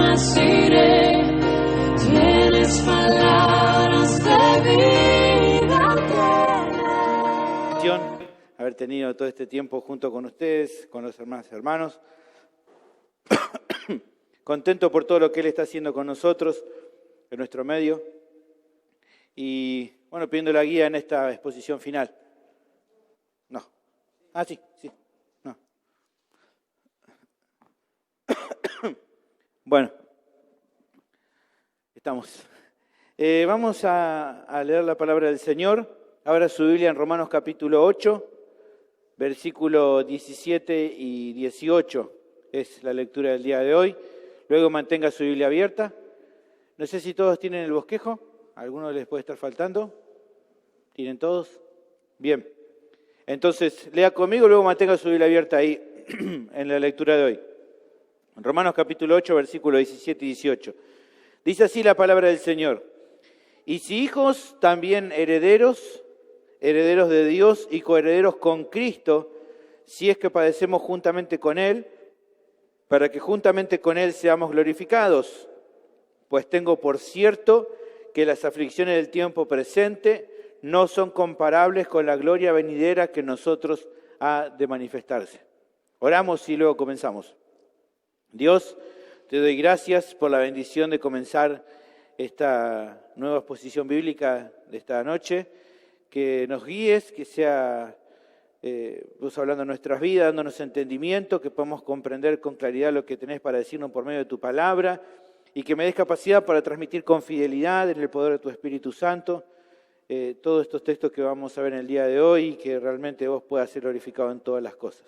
más iré. Tienes palabras de vida eterna. Haber tenido todo este tiempo junto con ustedes, con los hermanos. Contento por todo lo que Él está haciendo con nosotros, en nuestro medio. Y bueno, pidiendo la guía en esta exposición final. No. Ah, sí. No. Bueno, estamos. Vamos a leer la palabra del Señor. Abra su Biblia en Romanos capítulo 8, versículo 17 y 18. Es la lectura del día de hoy. Luego mantenga su Biblia abierta. No sé si todos tienen el bosquejo. ¿Alguno les puede estar faltando? ¿Tienen todos? Bien. Entonces, lea conmigo, luego mantenga su Biblia abierta ahí en la lectura de hoy. Romanos capítulo 8, versículo 17 y 18. Dice así la palabra del Señor. Y si hijos, también herederos de Dios y coherederos con Cristo, si es que padecemos juntamente con Él, para que juntamente con Él seamos glorificados. Pues tengo por cierto que las aflicciones del tiempo presente no son comparables con la gloria venidera que en nosotros ha de manifestarse. Oramos y luego comenzamos. Dios, te doy gracias por la bendición de comenzar esta nueva exposición bíblica de esta noche, que nos guíes, que sea vos hablando en nuestras vidas, dándonos entendimiento, que podamos comprender con claridad lo que tenés para decirnos por medio de tu palabra y que me des capacidad para transmitir con fidelidad en el poder de tu Espíritu Santo todos estos textos que vamos a ver en el día de hoy y que realmente vos puedas ser glorificado en todas las cosas.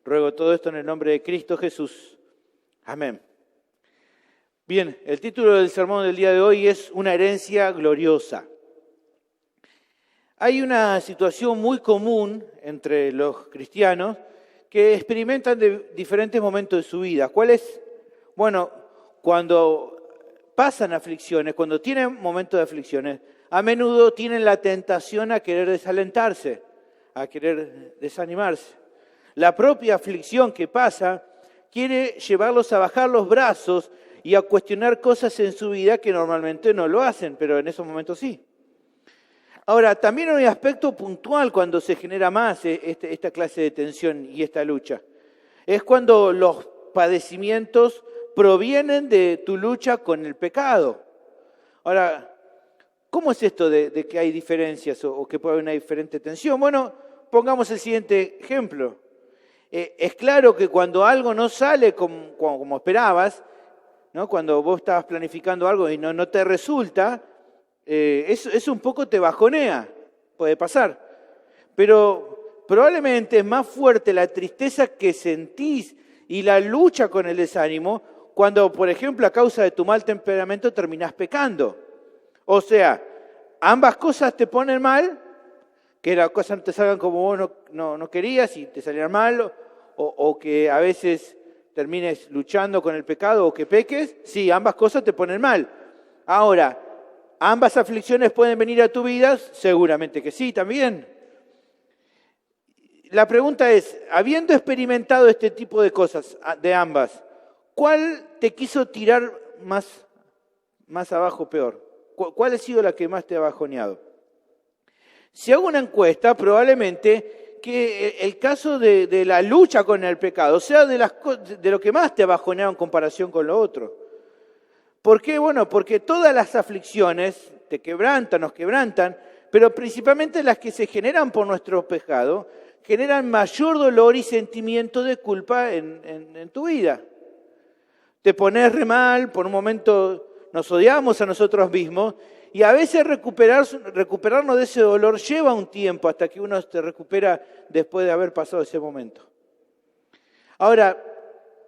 Ruego todo esto en el nombre de Cristo Jesús. Amén. Bien, el título del sermón del día de hoy es Una herencia gloriosa. Hay una situación muy común entre los cristianos que experimentan de diferentes momentos de su vida. ¿Cuál es? Bueno, cuando pasan aflicciones, cuando tienen momentos de aflicciones, a menudo tienen la tentación a querer desalentarse, a querer desanimarse. La propia aflicción que pasa quiere llevarlos a bajar los brazos y a cuestionar cosas en su vida que normalmente no lo hacen, pero en esos momentos sí. Ahora, también hay un aspecto puntual cuando se genera más esta clase de tensión y esta lucha. Es cuando los padecimientos provienen de tu lucha con el pecado. Ahora, ¿cómo es esto de que hay diferencias o que puede haber una diferente tensión? Bueno, pongamos el siguiente ejemplo. Es claro que cuando algo no sale como esperabas, ¿no? Cuando vos estabas planificando algo y no te resulta, eso un poco te bajonea, puede pasar. Pero probablemente es más fuerte la tristeza que sentís y la lucha con el desánimo cuando, por ejemplo, a causa de tu mal temperamento terminás pecando. O sea, ambas cosas te ponen mal, que las cosas no te salgan como vos no querías y te salieran mal, o que a veces termines luchando con el pecado o que peques, sí, ambas cosas te ponen mal. Ahora, ¿ambas aflicciones pueden venir a tu vida? Seguramente que sí, también. La pregunta es, habiendo experimentado este tipo de cosas, de ambas, ¿cuál te quiso tirar más abajo peor? ¿Cuál ha sido la que más te ha bajoneado? Si hago una encuesta, probablemente que el caso de la lucha con el pecado sea de lo que más te ha bajoneado en comparación con lo otro. ¿Por qué? Bueno, porque todas las aflicciones te quebrantan, nos quebrantan, pero principalmente las que se generan por nuestro pecado, generan mayor dolor y sentimiento de culpa en tu vida. Te pones re mal, por un momento nos odiamos a nosotros mismos y a veces recuperarnos de ese dolor lleva un tiempo hasta que uno se recupera después de haber pasado ese momento. Ahora,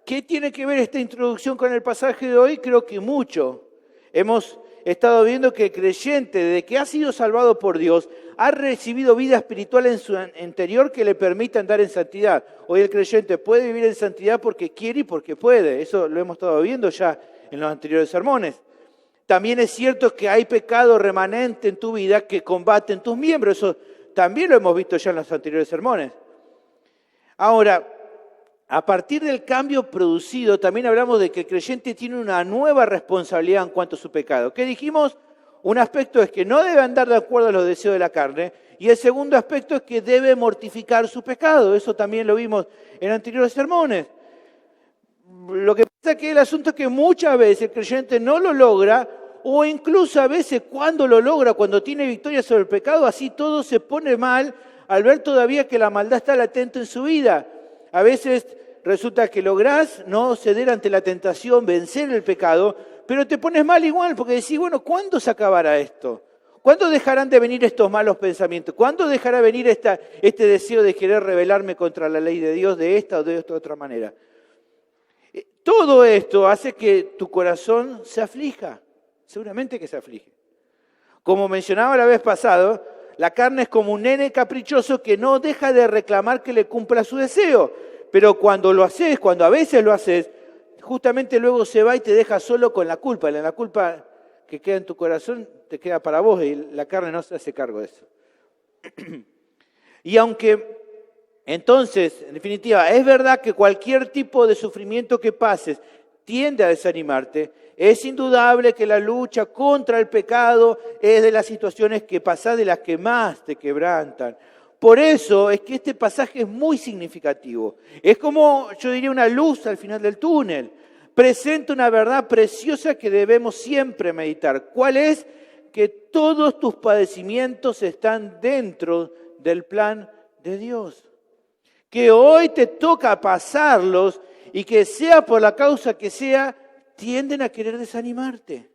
¿qué tiene que ver esta introducción con el pasaje de hoy? Creo que mucho. Hemos estado viendo que el creyente, desde que ha sido salvado por Dios, ha recibido vida espiritual en su interior que le permite andar en santidad. Hoy el creyente puede vivir en santidad porque quiere y porque puede. Eso lo hemos estado viendo ya en los anteriores sermones. También es cierto que hay pecado remanente en tu vida que combaten tus miembros. Eso también lo hemos visto ya en los anteriores sermones. Ahora, a partir del cambio producido, también hablamos de que el creyente tiene una nueva responsabilidad en cuanto a su pecado. ¿Qué dijimos? Un aspecto es que no debe andar de acuerdo a los deseos de la carne, y el segundo aspecto es que debe mortificar su pecado. Eso también lo vimos en anteriores sermones. Lo que pasa es que el asunto es que muchas veces el creyente no lo logra, o incluso a veces cuando lo logra, cuando tiene victoria sobre el pecado, así todo se pone mal al ver todavía que la maldad está latente en su vida. A veces resulta que lográs no ceder ante la tentación, vencer el pecado, pero te pones mal igual porque decís, bueno, ¿cuándo se acabará esto? ¿Cuándo dejarán de venir estos malos pensamientos? ¿Cuándo dejará venir este deseo de querer rebelarme contra la ley de Dios de esta o de esta otra manera? Todo esto hace que tu corazón se aflija, seguramente que se aflige. Como mencionaba la vez pasada, la carne es como un nene caprichoso que no deja de reclamar que le cumpla su deseo, pero cuando lo haces, cuando a veces lo haces, justamente luego se va y te deja solo con la culpa. La culpa que queda en tu corazón te queda para vos y la carne no se hace cargo de eso. Y aunque, entonces, en definitiva, es verdad que cualquier tipo de sufrimiento que pases tiende a desanimarte, es indudable que la lucha contra el pecado es de las situaciones que pasás de las que más te quebrantan. Por eso es que este pasaje es muy significativo. Es como, yo diría, una luz al final del túnel. Presenta una verdad preciosa que debemos siempre meditar. ¿Cuál es? Que todos tus padecimientos están dentro del plan de Dios. Que hoy te toca pasarlos y que sea por la causa que sea, tienden a querer desanimarte.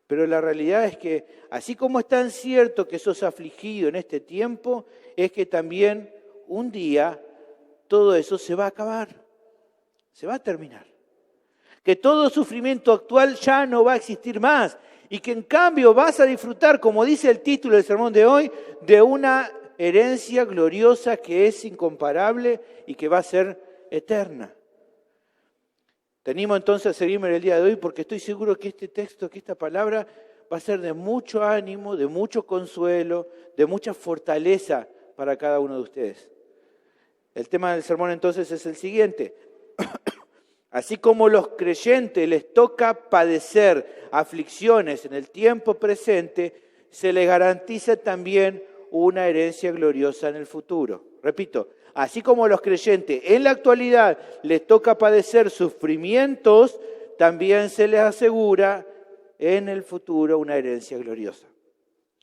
Pero la realidad es que, así como es tan cierto que sos afligido en este tiempo, es que también un día todo eso se va a acabar, se va a terminar. Que todo sufrimiento actual ya no va a existir más y que en cambio vas a disfrutar, como dice el título del sermón de hoy, de una herencia gloriosa que es incomparable y que va a ser eterna. Te animo entonces a seguirme en el día de hoy porque estoy seguro que este texto, que esta palabra va a ser de mucho ánimo, de mucho consuelo, de mucha fortaleza para cada uno de ustedes. El tema del sermón entonces es el siguiente. Así como los creyentes les toca padecer aflicciones en el tiempo presente, se les garantiza también una herencia gloriosa en el futuro. Repito, así como a los creyentes en la actualidad les toca padecer sufrimientos, también se les asegura en el futuro una herencia gloriosa.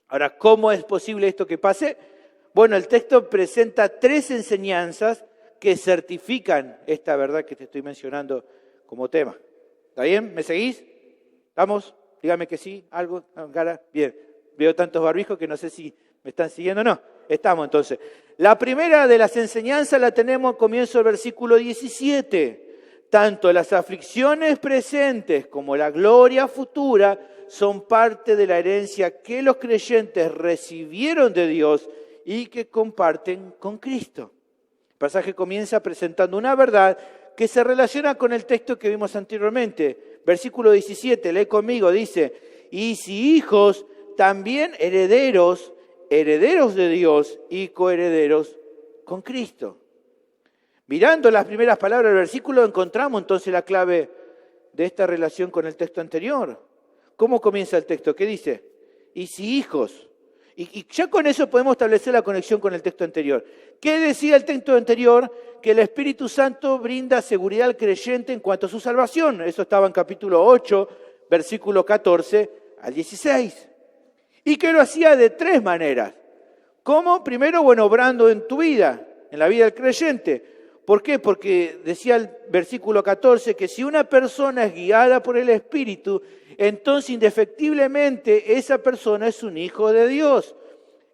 Ahora, ¿cómo es posible esto que pase? Bueno, el texto presenta 3 enseñanzas que certifican esta verdad que te estoy mencionando como tema. ¿Está bien? ¿Me seguís? ¿Estamos? Dígame que sí, algo, cara. Bien, veo tantos barbijos que no sé si me están siguiendo o no. Estamos entonces. La primera de las enseñanzas la tenemos al comienzo del versículo 17. Tanto las aflicciones presentes como la gloria futura son parte de la herencia que los creyentes recibieron de Dios y que comparten con Cristo. El pasaje comienza presentando una verdad que se relaciona con el texto que vimos anteriormente. Versículo 17, lee conmigo, dice, y si hijos, también herederos, herederos de Dios y coherederos con Cristo. Mirando las primeras palabras del versículo encontramos entonces la clave de esta relación con el texto anterior. ¿Cómo comienza el texto? ¿Qué dice? Y si hijos. Y ya con eso podemos establecer la conexión con el texto anterior. ¿Qué decía el texto anterior? Que el Espíritu Santo brinda seguridad al creyente en cuanto a su salvación. Eso estaba en capítulo 8, versículo 14 al 16. Y que lo hacía de 3 maneras. ¿Cómo? Primero, obrando en tu vida, en la vida del creyente. ¿Por qué? Porque decía el versículo 14 que si una persona es guiada por el Espíritu, entonces indefectiblemente esa persona es un hijo de Dios.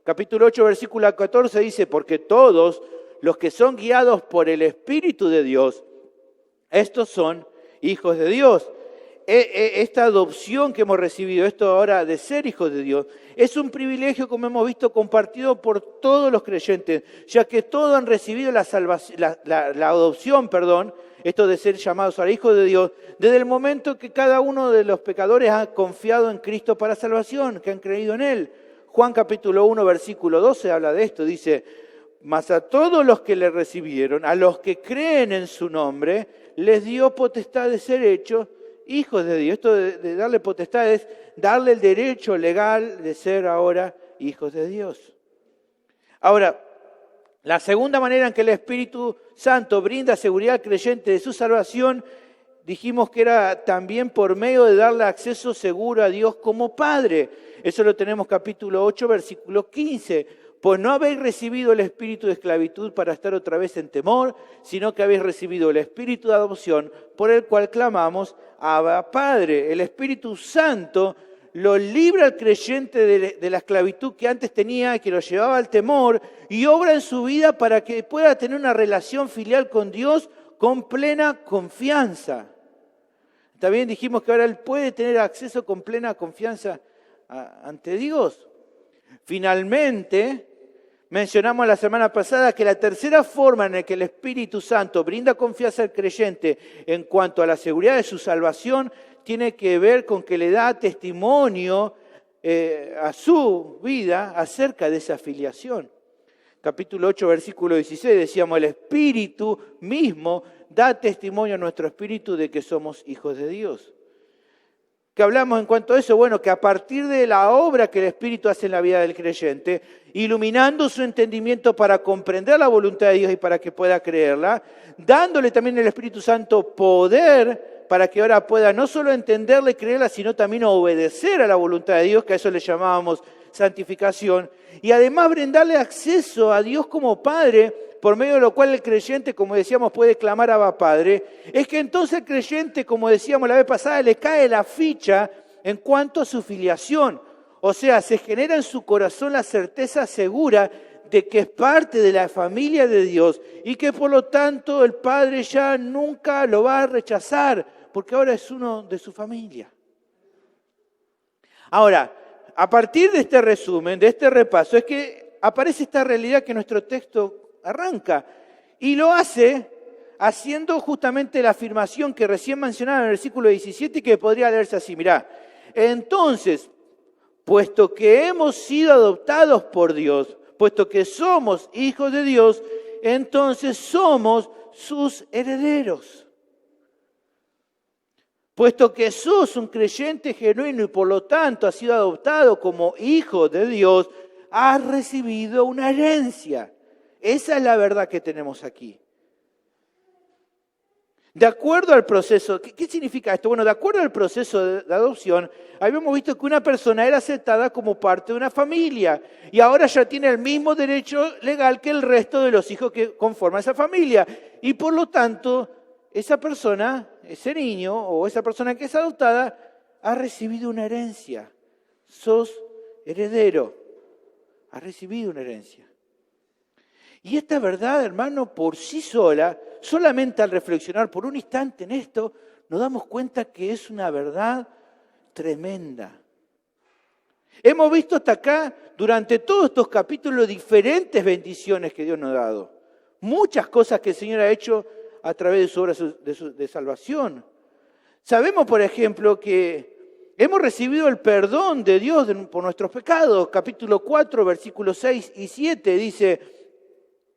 Capítulo 8, versículo 14 dice, porque todos los que son guiados por el Espíritu de Dios, estos son hijos de Dios. Esta adopción que hemos recibido, esto ahora de ser hijos de Dios, es un privilegio, como hemos visto, compartido por todos los creyentes, ya que todos han recibido la adopción, esto de ser llamados a hijos de Dios, desde el momento que cada uno de los pecadores ha confiado en Cristo para salvación, que han creído en Él. Juan capítulo 1, versículo 12 habla de esto, dice, Mas a todos los que le recibieron, a los que creen en su nombre, les dio potestad de ser hechos hijos de Dios. Esto de darle potestad es darle el derecho legal de ser ahora hijos de Dios. Ahora, la segunda manera en que el Espíritu Santo brinda seguridad al creyente de su salvación, dijimos que era también por medio de darle acceso seguro a Dios como Padre. Eso lo tenemos capítulo 8, versículo 15. Pues no habéis recibido el espíritu de esclavitud para estar otra vez en temor, sino que habéis recibido el espíritu de adopción, por el cual clamamos, Abba, Padre. El Espíritu Santo lo libra al creyente de la esclavitud que antes tenía, que lo llevaba al temor, y obra en su vida para que pueda tener una relación filial con Dios con plena confianza. También dijimos que ahora él puede tener acceso con plena confianza ante Dios. Finalmente, mencionamos la semana pasada que la tercera forma en la que el Espíritu Santo brinda confianza al creyente en cuanto a la seguridad de su salvación tiene que ver con que le da testimonio a su vida acerca de esa filiación. Capítulo 8, versículo 16, decíamos, el Espíritu mismo da testimonio a nuestro espíritu de que somos hijos de Dios. ¿Qué hablamos en cuanto a eso? Bueno, que a partir de la obra que el Espíritu hace en la vida del creyente, iluminando su entendimiento para comprender la voluntad de Dios y para que pueda creerla, dándole también el Espíritu Santo poder para que ahora pueda no solo entenderla y creerla, sino también obedecer a la voluntad de Dios, que a eso le llamábamos santificación, y además brindarle acceso a Dios como Padre, por medio de lo cual el creyente, como decíamos, puede clamar a Abba Padre, es que entonces el creyente, como decíamos la vez pasada, le cae la ficha en cuanto a su filiación. O sea, se genera en su corazón la certeza segura de que es parte de la familia de Dios y que por lo tanto el Padre ya nunca lo va a rechazar, porque ahora es uno de su familia. Ahora, a partir de este resumen, de este repaso, es que aparece esta realidad que nuestro texto arranca, y lo hace haciendo justamente la afirmación que recién mencionaba en el versículo 17 y que podría leerse así, mirá, entonces, puesto que hemos sido adoptados por Dios, puesto que somos hijos de Dios, entonces somos sus herederos. Puesto que sos un creyente genuino y por lo tanto has sido adoptado como hijo de Dios, has recibido una herencia. Esa es la verdad que tenemos aquí. De acuerdo al proceso, ¿qué significa esto? Bueno, de acuerdo al proceso de adopción, habíamos visto que una persona era aceptada como parte de una familia y ahora ya tiene el mismo derecho legal que el resto de los hijos que conforman esa familia. Y por lo tanto, esa persona, ese niño o esa persona que es adoptada, ha recibido una herencia. Sos heredero, has recibido una herencia. Y esta verdad, hermano, por sí sola, solamente al reflexionar por un instante en esto, nos damos cuenta que es una verdad tremenda. Hemos visto hasta acá, durante todos estos capítulos, diferentes bendiciones que Dios nos ha dado. Muchas cosas que el Señor ha hecho a través de su obra de salvación. Sabemos, por ejemplo, que hemos recibido el perdón de Dios por nuestros pecados. Capítulo 4, versículos 6 y 7 dice,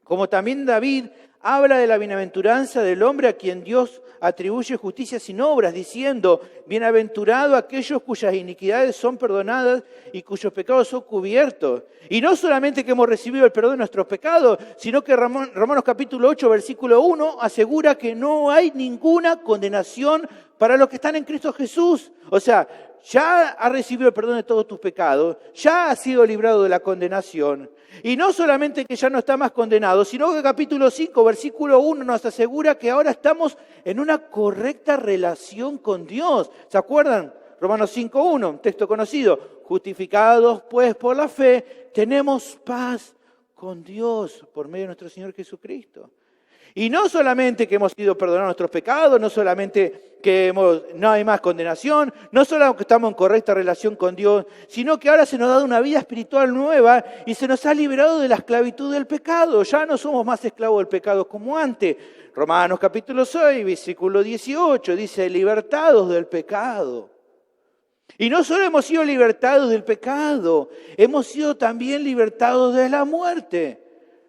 como también David habla de la bienaventuranza del hombre a quien Dios atribuye justicia sin obras, diciendo, bienaventurado aquellos cuyas iniquidades son perdonadas y cuyos pecados son cubiertos. Y no solamente que hemos recibido el perdón de nuestros pecados, sino que Romanos capítulo 8, versículo 1, asegura que no hay ninguna condenación para los que están en Cristo Jesús. O sea, ya has recibido el perdón de todos tus pecados, ya has sido librado de la condenación. Y no solamente que ya no está más condenado, sino que capítulo 5, versículo 1 nos asegura que ahora estamos en una correcta relación con Dios. ¿Se acuerdan? Romanos 5.1, un texto conocido. Justificados pues por la fe, tenemos paz con Dios por medio de nuestro Señor Jesucristo. Y no solamente que hemos sido perdonados nuestros pecados, no solamente que no hay más condenación, no solo que estamos en correcta relación con Dios, sino que ahora se nos ha dado una vida espiritual nueva y se nos ha liberado de la esclavitud del pecado. Ya no somos más esclavos del pecado como antes. Romanos capítulo 6, versículo 18, dice, libertados del pecado. Y no solo hemos sido libertados del pecado, hemos sido también libertados de la muerte.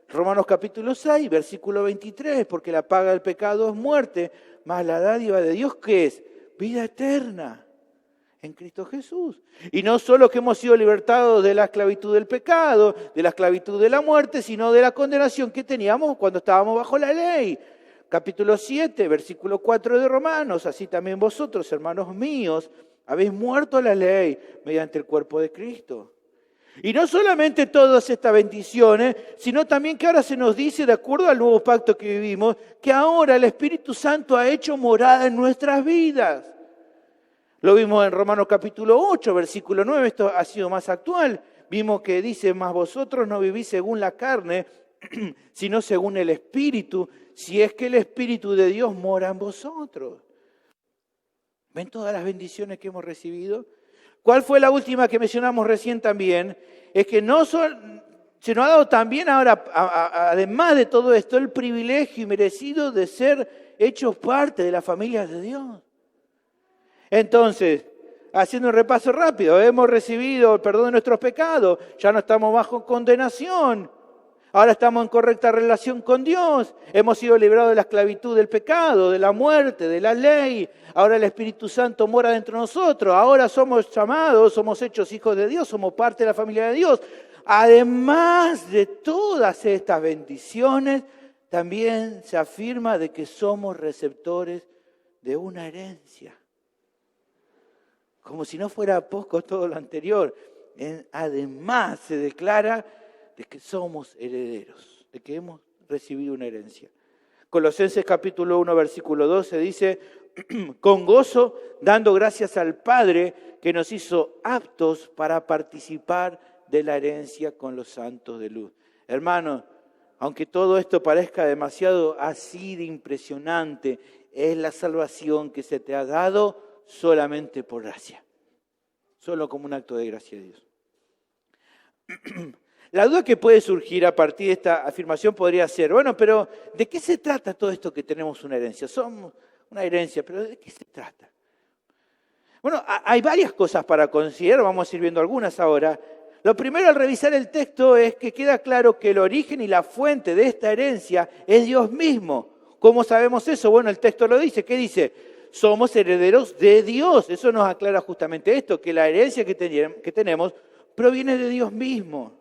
Romanos capítulo 6, versículo 23, porque la paga del pecado es muerte, mas la dádiva de Dios, ¿qué es? Vida eterna en Cristo Jesús. Y no solo que hemos sido libertados de la esclavitud del pecado, de la esclavitud de la muerte, sino de la condenación que teníamos cuando estábamos bajo la ley. Capítulo 7, versículo 4 de Romanos, así también vosotros, hermanos míos, habéis muerto a la ley mediante el cuerpo de Cristo. Y no solamente todas estas bendiciones, sino también que ahora se nos dice, de acuerdo al nuevo pacto que vivimos, que ahora el Espíritu Santo ha hecho morada en nuestras vidas. Lo vimos en Romanos capítulo 8, versículo 9, esto ha sido más actual. Vimos que dice, mas vosotros no vivís según la carne, sino según el Espíritu, si es que el Espíritu de Dios mora en vosotros. ¿Ven todas las bendiciones que hemos recibido? ¿Cuál fue la última que mencionamos recién también? Es que se nos ha dado también ahora, además de todo esto, el privilegio y merecido de ser hechos parte de la familia de Dios. Entonces, haciendo un repaso rápido, hemos recibido el perdón de nuestros pecados, ya no estamos bajo condenación, ahora estamos en correcta relación con Dios, hemos sido liberados de la esclavitud del pecado, de la muerte, de la ley, ahora el Espíritu Santo mora dentro de nosotros, ahora somos llamados, somos hechos hijos de Dios, somos parte de la familia de Dios. Además de todas estas bendiciones, también se afirma de que somos receptores de una herencia. Como si no fuera poco todo lo anterior. Además se declara de que somos herederos, de que hemos recibido una herencia. Colosenses capítulo 1, versículo 12 dice, con gozo, dando gracias al Padre que nos hizo aptos para participar de la herencia con los santos de luz. Hermanos, aunque todo esto parezca demasiado así de impresionante, es la salvación que se te ha dado solamente por gracia. Solo como un acto de gracia de Dios. La duda que puede surgir a partir de esta afirmación podría ser, bueno, pero ¿de qué se trata todo esto que tenemos una herencia? Somos una herencia, pero ¿de qué se trata? Bueno, hay varias cosas para considerar, vamos a ir viendo algunas ahora. Lo primero al revisar el texto es que queda claro que el origen y la fuente de esta herencia es Dios mismo. ¿Cómo sabemos eso? Bueno, el texto lo dice. ¿Qué dice? Somos herederos de Dios. Eso nos aclara justamente esto, que la herencia que tenemos proviene de Dios mismo.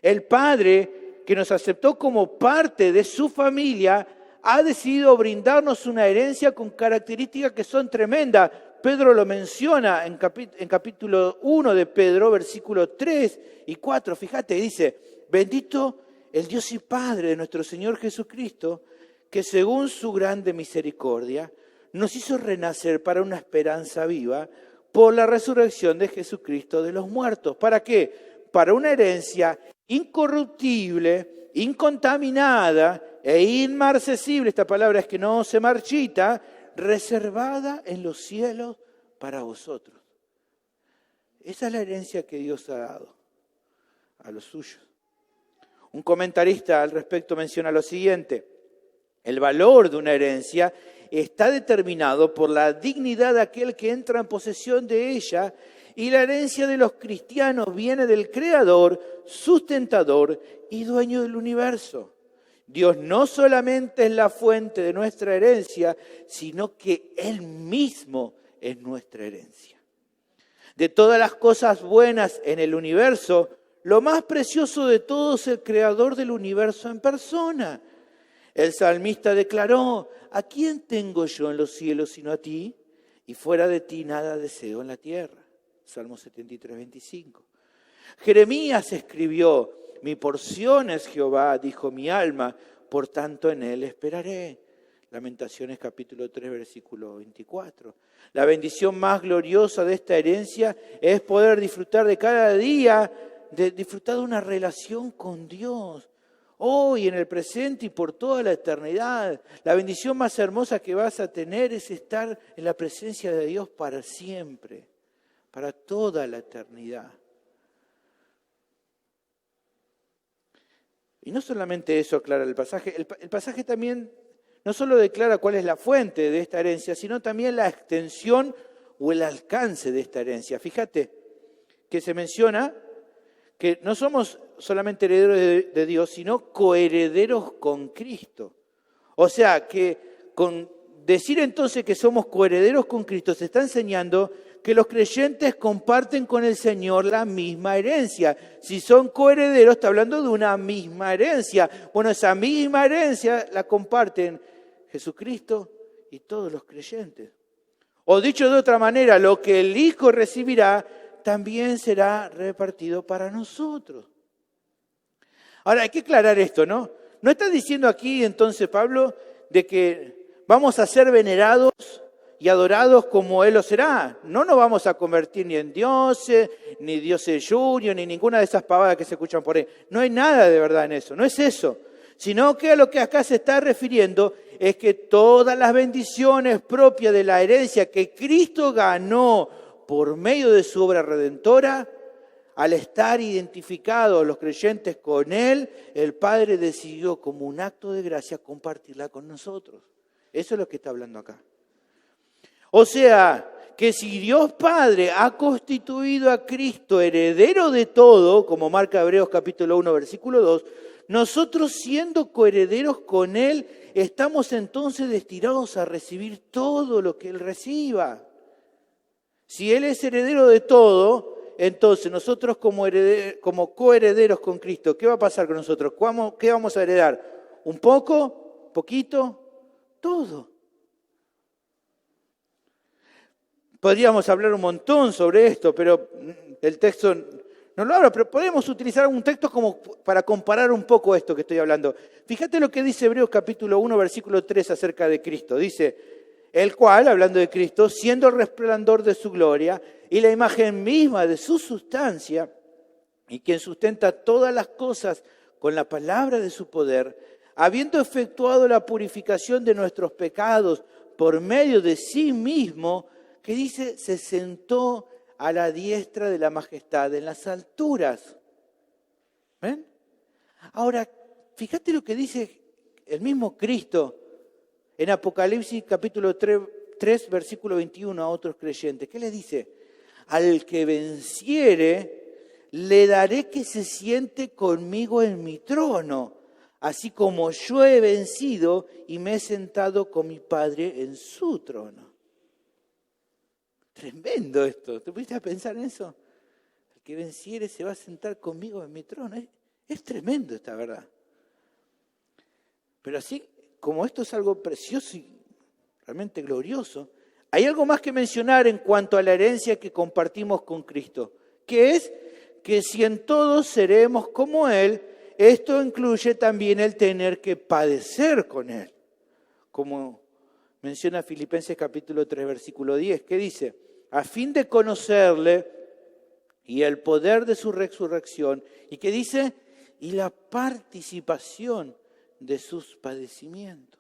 El Padre, que nos aceptó como parte de su familia, ha decidido brindarnos una herencia con características que son tremendas. Pedro lo menciona en capítulo 1 de Pedro, versículos 3 y 4. Fíjate, dice, bendito el Dios y Padre de nuestro Señor Jesucristo, que según su grande misericordia nos hizo renacer para una esperanza viva por la resurrección de Jesucristo de los muertos. ¿Para qué? Para una herencia incorruptible, incontaminada e inmarcesible, esta palabra es que no se marchita, reservada en los cielos para vosotros. Esa es la herencia que Dios ha dado a los suyos. Un comentarista al respecto menciona lo siguiente: el valor de una herencia está determinado por la dignidad de aquel que entra en posesión de ella, y la herencia de los cristianos viene del Creador, sustentador y dueño del universo. Dios no solamente es la fuente de nuestra herencia, sino que Él mismo es nuestra herencia. De todas las cosas buenas en el universo, lo más precioso de todo es el Creador del universo en persona. El salmista declaró, ¿a quién tengo yo en los cielos sino a ti? Y fuera de ti nada deseo en la tierra. Salmo 73, 25. Jeremías escribió, mi porción es Jehová, dijo mi alma, por tanto en él esperaré. Lamentaciones capítulo 3, versículo 24. La bendición más gloriosa de esta herencia es poder disfrutar de cada día, de disfrutar de una relación con Dios. Hoy, en el presente y por toda la eternidad. La bendición más hermosa que vas a tener es estar en la presencia de Dios para siempre, para toda la eternidad. Y no solamente eso aclara el pasaje, el pasaje también no solo declara cuál es la fuente de esta herencia, sino también la extensión o el alcance de esta herencia. Fíjate que se menciona que no somos solamente herederos de Dios, sino coherederos con Cristo. O sea, que con decir entonces que somos coherederos con Cristo se está enseñando que los creyentes comparten con el Señor la misma herencia. Si son coherederos, está hablando de una misma herencia. Bueno, esa misma herencia la comparten Jesucristo y todos los creyentes. O dicho de otra manera, lo que el Hijo recibirá también será repartido para nosotros. Ahora, hay que aclarar esto, ¿no? No está diciendo aquí entonces Pablo de que vamos a ser venerados y adorados como Él lo será. No nos vamos a convertir ni en dioses, ni dioses junior, ni ninguna de esas pavadas que se escuchan por ahí. No hay nada de verdad en eso, no es eso. Sino que a lo que acá se está refiriendo es que todas las bendiciones propias de la herencia que Cristo ganó por medio de su obra redentora, al estar identificados los creyentes con Él, el Padre decidió como un acto de gracia compartirla con nosotros. Eso es lo que está hablando acá. O sea, que si Dios Padre ha constituido a Cristo heredero de todo, como marca Hebreos capítulo 1, versículo 2, nosotros siendo coherederos con Él, estamos entonces destinados a recibir todo lo que Él reciba. Si Él es heredero de todo, entonces nosotros como coherederos con Cristo, ¿qué va a pasar con nosotros? ¿Qué vamos a heredar? ¿Un poco? ¿Poquito? Todo. Podríamos hablar un montón sobre esto, pero el texto no lo habla, pero podemos utilizar un texto como para comparar un poco esto que estoy hablando. Fíjate lo que dice Hebreos capítulo 1, versículo 3 acerca de Cristo. Dice, el cual, hablando de Cristo, siendo el resplandor de su gloria y la imagen misma de su sustancia, y quien sustenta todas las cosas con la palabra de su poder, habiendo efectuado la purificación de nuestros pecados por medio de sí mismo, que dice, se sentó a la diestra de la majestad en las alturas. ¿Ven? Ahora, fíjate lo que dice el mismo Cristo en Apocalipsis capítulo 3 versículo 21 a otros creyentes. ¿Qué les dice? Al que venciere, le daré que se siente conmigo en mi trono, así como yo he vencido y me he sentado con mi Padre en su trono. Tremendo esto. ¿Te pudiste a pensar en eso? El que venciere se va a sentar conmigo en mi trono. Es tremendo esta verdad. Pero así como esto es algo precioso y realmente glorioso, hay algo más que mencionar en cuanto a la herencia que compartimos con Cristo, que es que si en todos seremos como Él, esto incluye también el tener que padecer con Él. Como menciona Filipenses capítulo 3, versículo 10, que dice, a fin de conocerle y el poder de su resurrección, y que dice, y la participación de sus padecimientos.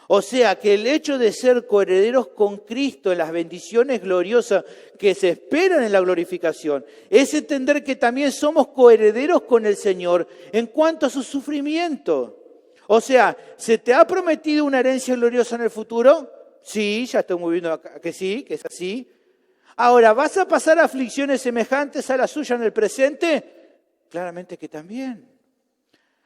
O sea, que el hecho de ser coherederos con Cristo en las bendiciones gloriosas que se esperan en la glorificación, es entender que también somos coherederos con el Señor en cuanto a su sufrimiento. O sea, ¿se te ha prometido una herencia gloriosa en el futuro? Sí, ya estamos viendo acá que sí, que es así. Ahora, ¿vas a pasar aflicciones semejantes a la suya en el presente? Claramente que también.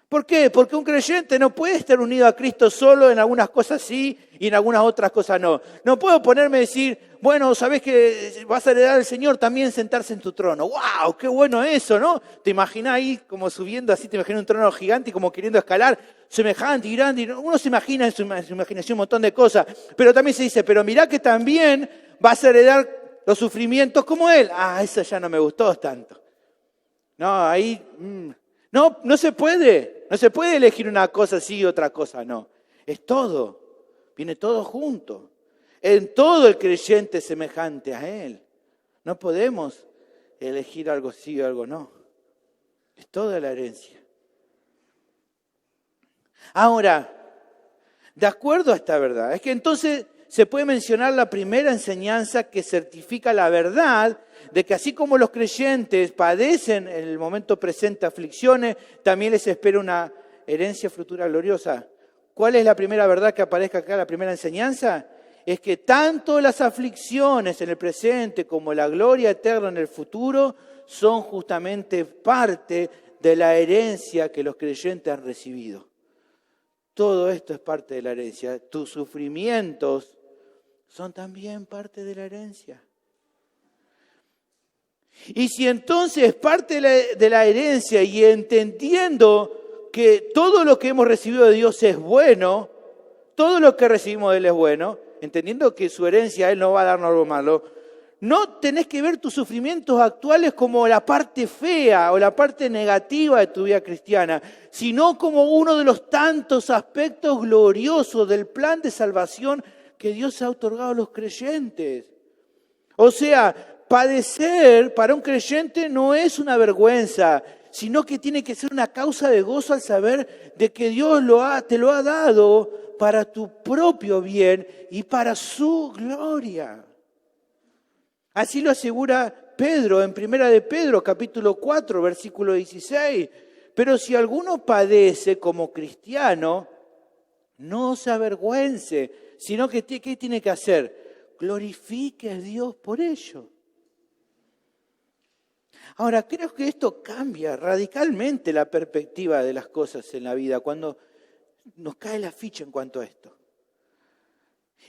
¿Por qué? Porque un creyente no puede estar unido a Cristo solo en algunas cosas sí y en algunas otras cosas no. No puedo ponerme a decir, bueno, sabés que vas a heredar al Señor también sentarse en tu trono. ¡Wow! ¡Qué bueno eso!, ¿no? Te imaginas ahí como subiendo así, te imaginas un trono gigante y como queriendo escalar, semejante y grande. Uno se imagina en su imaginación un montón de cosas, pero también se dice, pero mirá que también vas a heredar los sufrimientos como Él. Ah, eso ya no me gustó tanto. No, ahí... No se puede. No se puede elegir una cosa sí y otra cosa no. Es todo. Viene todo junto. En todo el creyente es semejante a Él. No podemos elegir algo sí o algo no. Es toda la herencia. Ahora, de acuerdo a esta verdad, es que entonces se puede mencionar la primera enseñanza que certifica la verdad de que así como los creyentes padecen en el momento presente aflicciones, también les espera una herencia futura gloriosa. ¿Cuál es la primera verdad que aparezca acá, la primera enseñanza? Es que tanto las aflicciones en el presente como la gloria eterna en el futuro son justamente parte de la herencia que los creyentes han recibido. Todo esto es parte de la herencia. Tus sufrimientos son también parte de la herencia. Y si entonces parte de la herencia y entendiendo que todo lo que hemos recibido de Dios es bueno, todo lo que recibimos de Él es bueno, entendiendo que su herencia Él no va a darnos algo malo, no tenés que ver tus sufrimientos actuales como la parte fea o la parte negativa de tu vida cristiana, sino como uno de los tantos aspectos gloriosos del plan de salvación que Dios ha otorgado a los creyentes. O sea, padecer para un creyente no es una vergüenza, sino que tiene que ser una causa de gozo al saber de que Dios te lo ha dado para tu propio bien y para su gloria. Así lo asegura Pedro en 1 de Pedro, capítulo 4, versículo 16. Pero si alguno padece como cristiano, no se avergüence, sino que ¿qué tiene que hacer? Glorifique a Dios por ello. Ahora, creo que esto cambia radicalmente la perspectiva de las cosas en la vida cuando nos cae la ficha en cuanto a esto.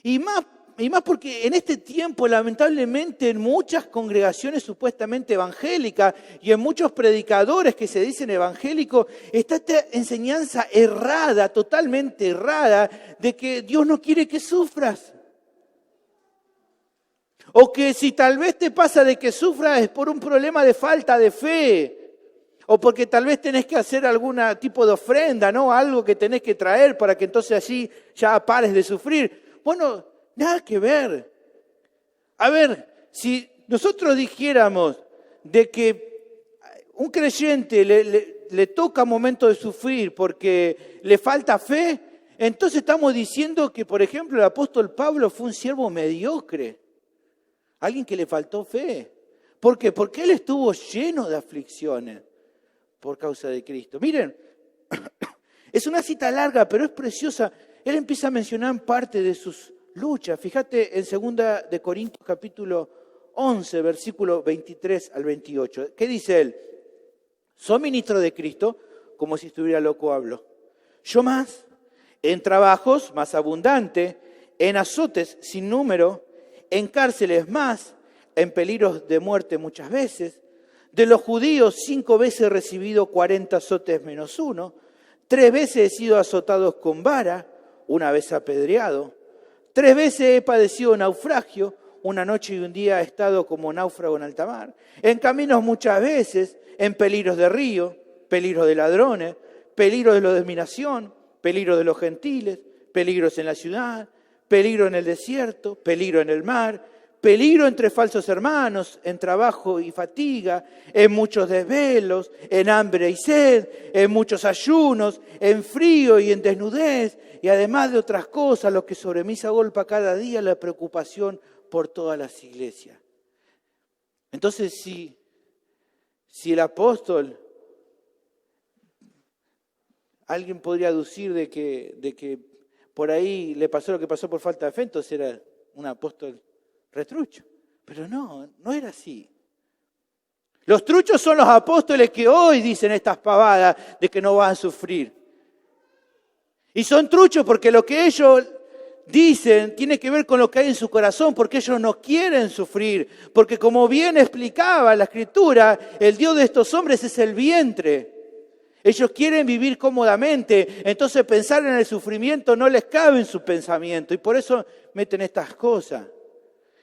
Y más porque en este tiempo, lamentablemente, en muchas congregaciones supuestamente evangélicas y en muchos predicadores que se dicen evangélicos, está esta enseñanza errada, totalmente errada, de que Dios no quiere que sufras. O que si tal vez te pasa de que sufras es por un problema de falta de fe. O porque tal vez tenés que hacer algún tipo de ofrenda, ¿no? Algo que tenés que traer para que entonces así ya pares de sufrir. Bueno, nada que ver. A ver, si nosotros dijéramos de que un creyente le toca momento de sufrir porque le falta fe, entonces estamos diciendo que, por ejemplo, el apóstol Pablo fue un siervo mediocre. Alguien que le faltó fe. ¿Por qué? Porque él estuvo lleno de aflicciones por causa de Cristo. Miren, es una cita larga, pero es preciosa. Él empieza a mencionar parte de sus luchas. Fíjate en 2 de Corintios capítulo 11, versículo 23 al 28. ¿Qué dice él? Soy ministro de Cristo, como si estuviera loco hablo. Yo más, en trabajos más abundante, en azotes sin número, en cárceles más, en peligros de muerte muchas veces. De los judíos 5 veces he recibido 40 azotes menos 1. 3 veces he sido azotado con vara, 1 vez apedreado. 3 veces he padecido naufragio, 1 noche y 1 día he estado como náufrago en alta mar. En caminos muchas veces, en peligros de río, peligros de ladrones, peligros de la dominación, peligros de los gentiles, peligros en la ciudad, peligro en el desierto, peligro en el mar, peligro entre falsos hermanos, en trabajo y fatiga, en muchos desvelos, en hambre y sed, en muchos ayunos, en frío y en desnudez, y además de otras cosas, lo que sobre mí se agolpa cada día, la preocupación por todas las iglesias. Entonces, si el apóstol, alguien podría aducir de que por ahí le pasó lo que pasó por falta de fe, entonces era un apóstol retrucho. Pero no era así. Los truchos son los apóstoles que hoy dicen estas pavadas de que no van a sufrir. Y son truchos porque lo que ellos dicen tiene que ver con lo que hay en su corazón, porque ellos no quieren sufrir. Porque como bien explicaba la Escritura, el Dios de estos hombres es el vientre. Ellos quieren vivir cómodamente, entonces pensar en el sufrimiento no les cabe en su pensamiento y por eso meten estas cosas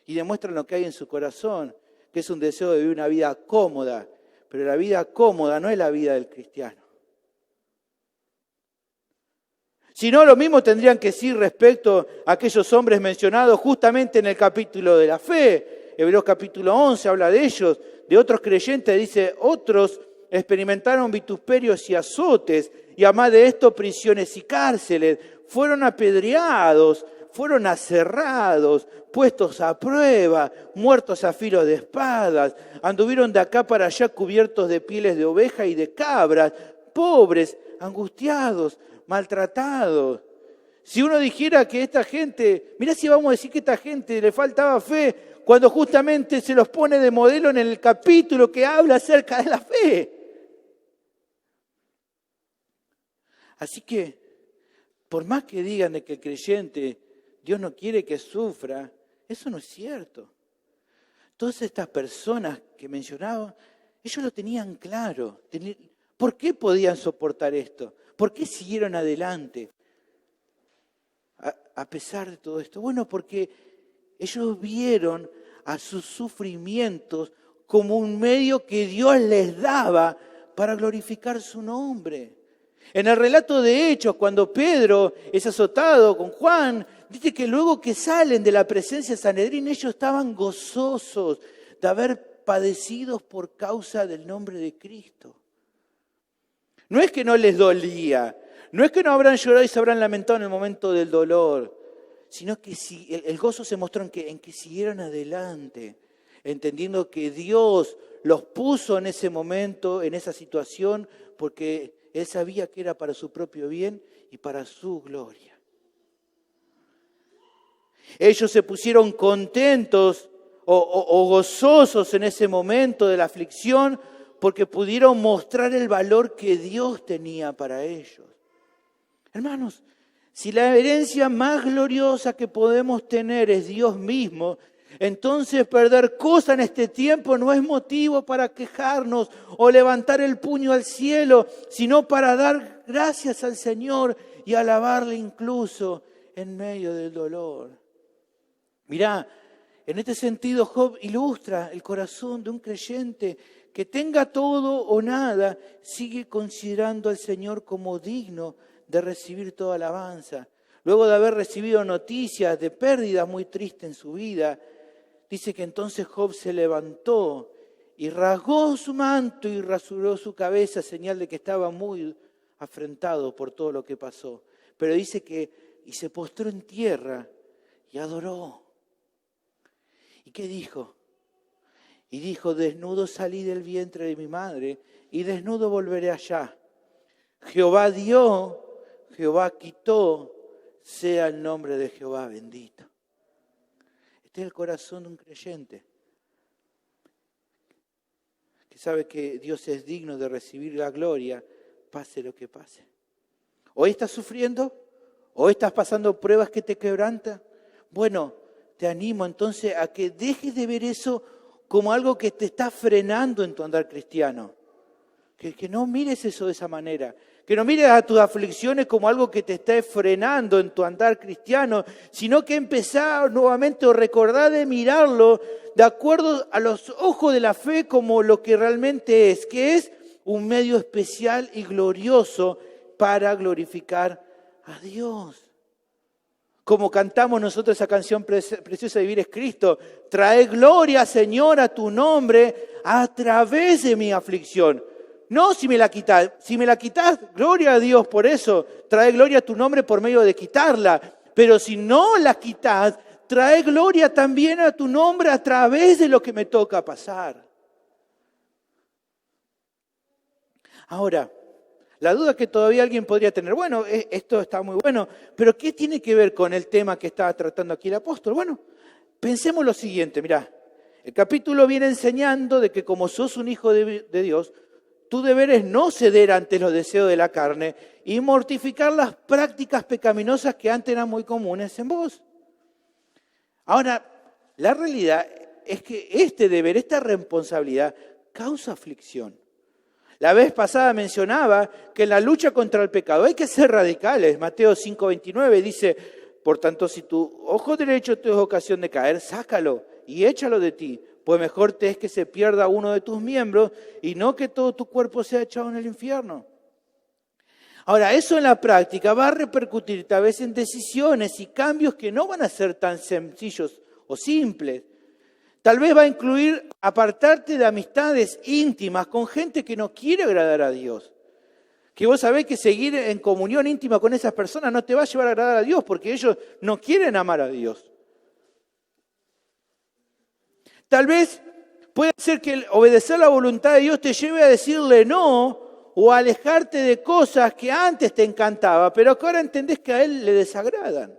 y demuestran lo que hay en su corazón, que es un deseo de vivir una vida cómoda, pero la vida cómoda no es la vida del cristiano. Si no, lo mismo tendrían que decir respecto a aquellos hombres mencionados justamente en el capítulo de la fe. Hebreos capítulo 11 habla de ellos, de otros creyentes, dice, otros experimentaron vituperios y azotes, y además de esto prisiones y cárceles, fueron apedreados, fueron aserrados, puestos a prueba, muertos a filo de espadas, anduvieron de acá para allá cubiertos de pieles de oveja y de cabras, pobres, angustiados, maltratados. Si uno dijera que esta gente, mirá si vamos a decir que esta gente le faltaba fe, cuando justamente se los pone de modelo en el capítulo que habla acerca de la fe. Así que, por más que digan de que el creyente, Dios no quiere que sufra, eso no es cierto. Todas estas personas que mencionaba, ellos lo tenían claro. ¿Por qué podían soportar esto? ¿Por qué siguieron adelante a pesar de todo esto? Bueno, porque ellos vieron a sus sufrimientos como un medio que Dios les daba para glorificar su nombre. En el relato de Hechos, cuando Pedro es azotado con Juan, dice que luego que salen de la presencia de Sanedrín, ellos estaban gozosos de haber padecido por causa del nombre de Cristo. No es que no les dolía, no es que no habrán llorado y se habrán lamentado en el momento del dolor, sino que el gozo se mostró en que siguieron adelante, entendiendo que Dios los puso en ese momento, en esa situación, porque Él sabía que era para su propio bien y para su gloria. Ellos se pusieron contentos o gozosos en ese momento de la aflicción porque pudieron mostrar el valor que Dios tenía para ellos. Hermanos, si la herencia más gloriosa que podemos tener es Dios mismo, entonces perder cosas en este tiempo no es motivo para quejarnos o levantar el puño al cielo, sino para dar gracias al Señor y alabarle incluso en medio del dolor. Mirá, en este sentido Job ilustra el corazón de un creyente que tenga todo o nada, sigue considerando al Señor como digno de recibir toda alabanza. Luego de haber recibido noticias de pérdidas muy tristes en su vida, dice que entonces Job se levantó y rasgó su manto y rasuró su cabeza, señal de que estaba muy afrentado por todo lo que pasó. Pero dice que, y se postró en tierra y adoró. ¿Y qué dijo? Y dijo, desnudo salí del vientre de mi madre y desnudo volveré allá. Jehová dio, Jehová quitó, sea el nombre de Jehová bendito. Este es el corazón de un creyente que sabe que Dios es digno de recibir la gloria, pase lo que pase. Hoy estás sufriendo, hoy estás pasando pruebas que te quebrantan. Bueno, te animo entonces a que dejes de ver eso como algo que te está frenando en tu andar cristiano. Que no mires eso de esa manera. Que no mires a tus aflicciones como algo que te esté frenando en tu andar cristiano, sino que empezar nuevamente o recordar de mirarlo de acuerdo a los ojos de la fe como lo que realmente es, que es un medio especial y glorioso para glorificar a Dios. Como cantamos nosotros esa canción preciosa de Vivir es Cristo, trae gloria, Señor, a tu nombre a través de mi aflicción. No si me la quitas. Si me la quitas, gloria a Dios por eso. Trae gloria a tu nombre por medio de quitarla. Pero si no la quitas, trae gloria también a tu nombre a través de lo que me toca pasar. Ahora, la duda que todavía alguien podría tener, bueno, esto está muy bueno, pero ¿qué tiene que ver con el tema que estaba tratando aquí el apóstol? Bueno, pensemos lo siguiente, mirá, el capítulo viene enseñando de que como sos un hijo de Dios, tu deber es no ceder ante los deseos de la carne y mortificar las prácticas pecaminosas que antes eran muy comunes en vos. Ahora, la realidad es que este deber, esta responsabilidad, causa aflicción. La vez pasada mencionaba que en la lucha contra el pecado hay que ser radicales. Mateo 5:29 dice, por tanto, si tu ojo derecho te es ocasión de caer, sácalo y échalo de ti, pues mejor te es que se pierda uno de tus miembros y no que todo tu cuerpo sea echado en el infierno. Ahora, eso en la práctica va a repercutir tal vez en decisiones y cambios que no van a ser tan sencillos o simples. Tal vez va a incluir apartarte de amistades íntimas con gente que no quiere agradar a Dios. Que vos sabés que seguir en comunión íntima con esas personas no te va a llevar a agradar a Dios porque ellos no quieren amar a Dios. Tal vez puede ser que obedecer la voluntad de Dios te lleve a decirle no o a alejarte de cosas que antes te encantaba, pero que ahora entendés que a Él le desagradan.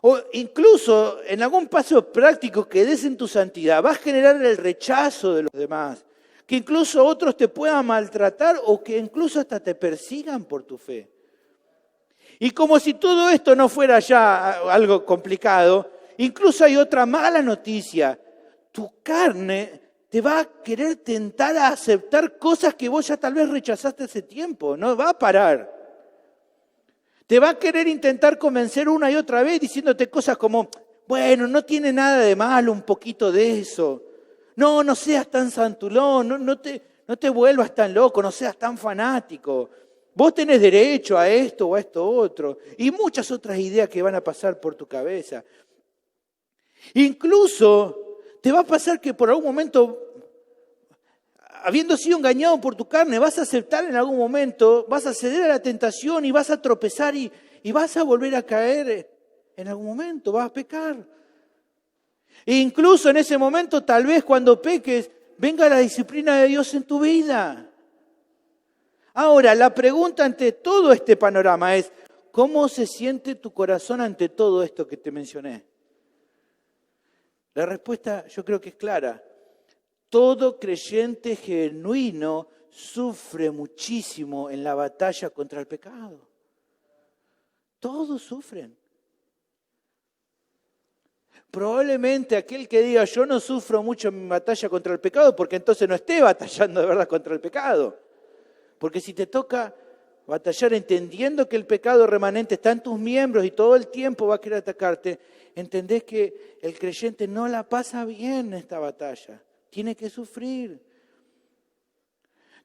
O incluso en algún paso práctico que des en tu santidad, va a generar el rechazo de los demás. que incluso otros te puedan maltratar o que incluso hasta te persigan por tu fe. Y como si todo esto no fuera ya algo complicado, incluso hay otra mala noticia. Tu carne te va a querer tentar a aceptar cosas que vos ya tal vez rechazaste hace tiempo, no va a parar. Te va a querer intentar convencer una y otra vez diciéndote cosas como, bueno, no tiene nada de malo un poquito de eso. No seas tan santulón, no te vuelvas tan loco, no seas tan fanático. Vos tenés derecho a esto o a esto otro. Y muchas otras ideas que van a pasar por tu cabeza. Incluso te va a pasar que por algún momento, habiendo sido engañado por tu carne, vas a aceptar en algún momento, vas a ceder a la tentación y vas a tropezar y vas a volver a caer en algún momento, vas a pecar. E incluso en ese momento, tal vez cuando peques, venga la disciplina de Dios en tu vida. Ahora, la pregunta ante todo este panorama es, ¿cómo se siente tu corazón ante todo esto que te mencioné? La respuesta yo creo que es clara. Todo creyente genuino sufre muchísimo en la batalla contra el pecado. Todos sufren. Probablemente aquel que diga yo no sufro mucho en mi batalla contra el pecado porque entonces no esté batallando de verdad contra el pecado. Porque si te toca batallar entendiendo que el pecado remanente está en tus miembros y todo el tiempo va a querer atacarte, entendés que el creyente no la pasa bien en esta batalla. Tiene que sufrir.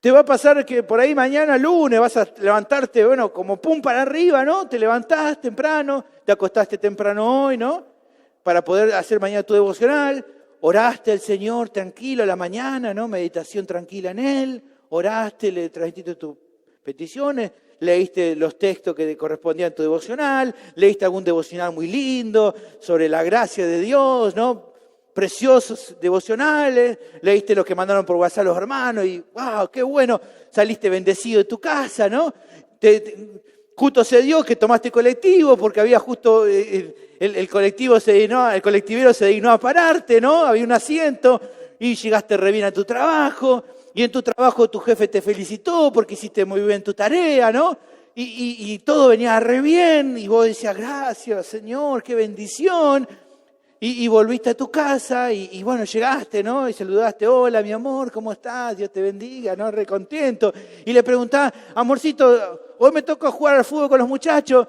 Te va a pasar que por ahí mañana lunes vas a levantarte, bueno, como pum para arriba, ¿no? Te levantás temprano, te acostaste temprano hoy, ¿no? Para poder hacer mañana tu devocional. Oraste al Señor tranquilo a la mañana, ¿no? Meditación tranquila en Él. Oraste, le trajiste tus peticiones, leíste los textos que correspondían a tu devocional, leíste algún devocional muy lindo sobre la gracia de Dios, ¿no? Preciosos devocionales, leíste los que mandaron por WhatsApp los hermanos y ¡wow! ¡Qué bueno! Saliste bendecido de tu casa, ¿no? Justo se dio que tomaste colectivo porque había justo el colectivo el colectivero se dignó a pararte, ¿no? Había un asiento y llegaste re bien a tu trabajo. Y en tu trabajo tu jefe te felicitó porque hiciste muy bien tu tarea, ¿no? Y todo venía re bien y vos decías, gracias Señor, qué bendición. Y volviste a tu casa y bueno, llegaste, ¿no? Y saludaste, hola mi amor, ¿cómo estás? Dios te bendiga, ¿no? Re contento. Y le preguntás, amorcito, hoy me toca jugar al fútbol con los muchachos.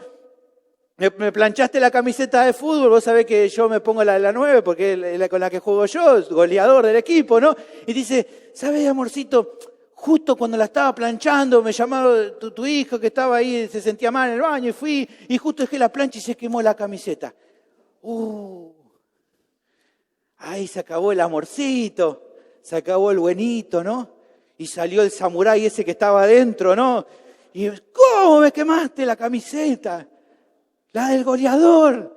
Me planchaste la camiseta de fútbol, vos sabés que yo me pongo la 9 porque es la con la que juego yo, goleador del equipo, ¿no? Y dice, ¿sabés, amorcito? Justo cuando la estaba planchando, me llamó tu hijo que estaba ahí, se sentía mal en el baño y fui, y justo dejé la plancha y se quemó la camiseta. Ahí se acabó el amorcito, se acabó el buenito, ¿no? Y salió el samurái ese que estaba adentro, ¿no? Y, ¿cómo me quemaste la camiseta? La del goleador.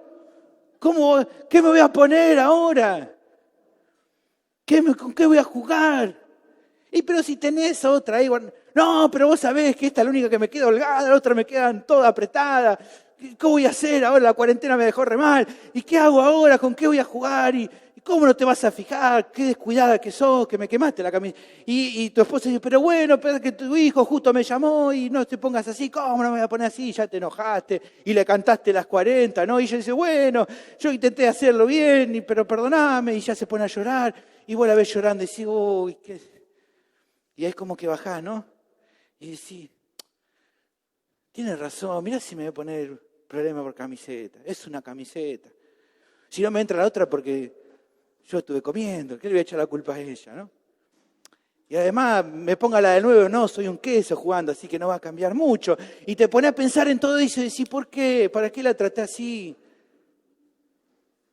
¿Qué me voy a poner ahora? ¿Con qué voy a jugar? Pero si tenés otra ahí, bueno, no, pero vos sabés que esta es la única que me queda holgada, la otra me quedan toda apretada. ¿Qué voy a hacer ahora? La cuarentena me dejó re mal. ¿Y qué hago ahora? ¿Con qué voy a jugar? ¿Y cómo no te vas a fijar? Qué descuidada que sos, que me quemaste la camisa. Y tu esposa dice, pero bueno, pero que tu hijo justo me llamó y no te pongas así. ¿Cómo no me voy a poner así? Ya te enojaste y le cantaste las 40, ¿no? Y ella dice, bueno, yo intenté hacerlo bien, pero perdoname. Y ya se pone a llorar. Y vos la ves llorando y decís, uy, qué... Y ahí es como que bajás, ¿no? Y decís, tienes razón, mirá si me voy a poner problema por camiseta. Es una camiseta. Si no me entra la otra porque yo estuve comiendo, ¿qué le voy a echar la culpa a ella, no? Y además me ponga la de nuevo, no, soy un queso jugando, así que no va a cambiar mucho. Y te pone a pensar en todo eso y decís, ¿por qué? ¿Para qué la traté así?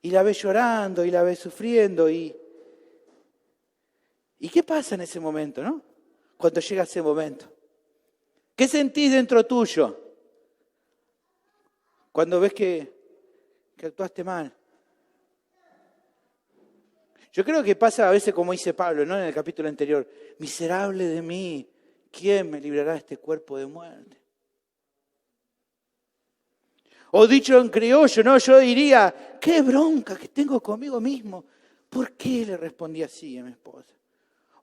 Y la ves llorando y la ves sufriendo ¿Y qué pasa en ese momento, no? Cuando llega ese momento. ¿Qué sentís dentro tuyo? Cuando ves que actuaste mal. Yo creo que pasa a veces como dice Pablo, ¿no? En el capítulo anterior. Miserable de mí, ¿quién me librará de este cuerpo de muerte? O dicho en criollo, ¿no? Yo diría, qué bronca que tengo conmigo mismo. ¿Por qué le respondí así a mi esposa?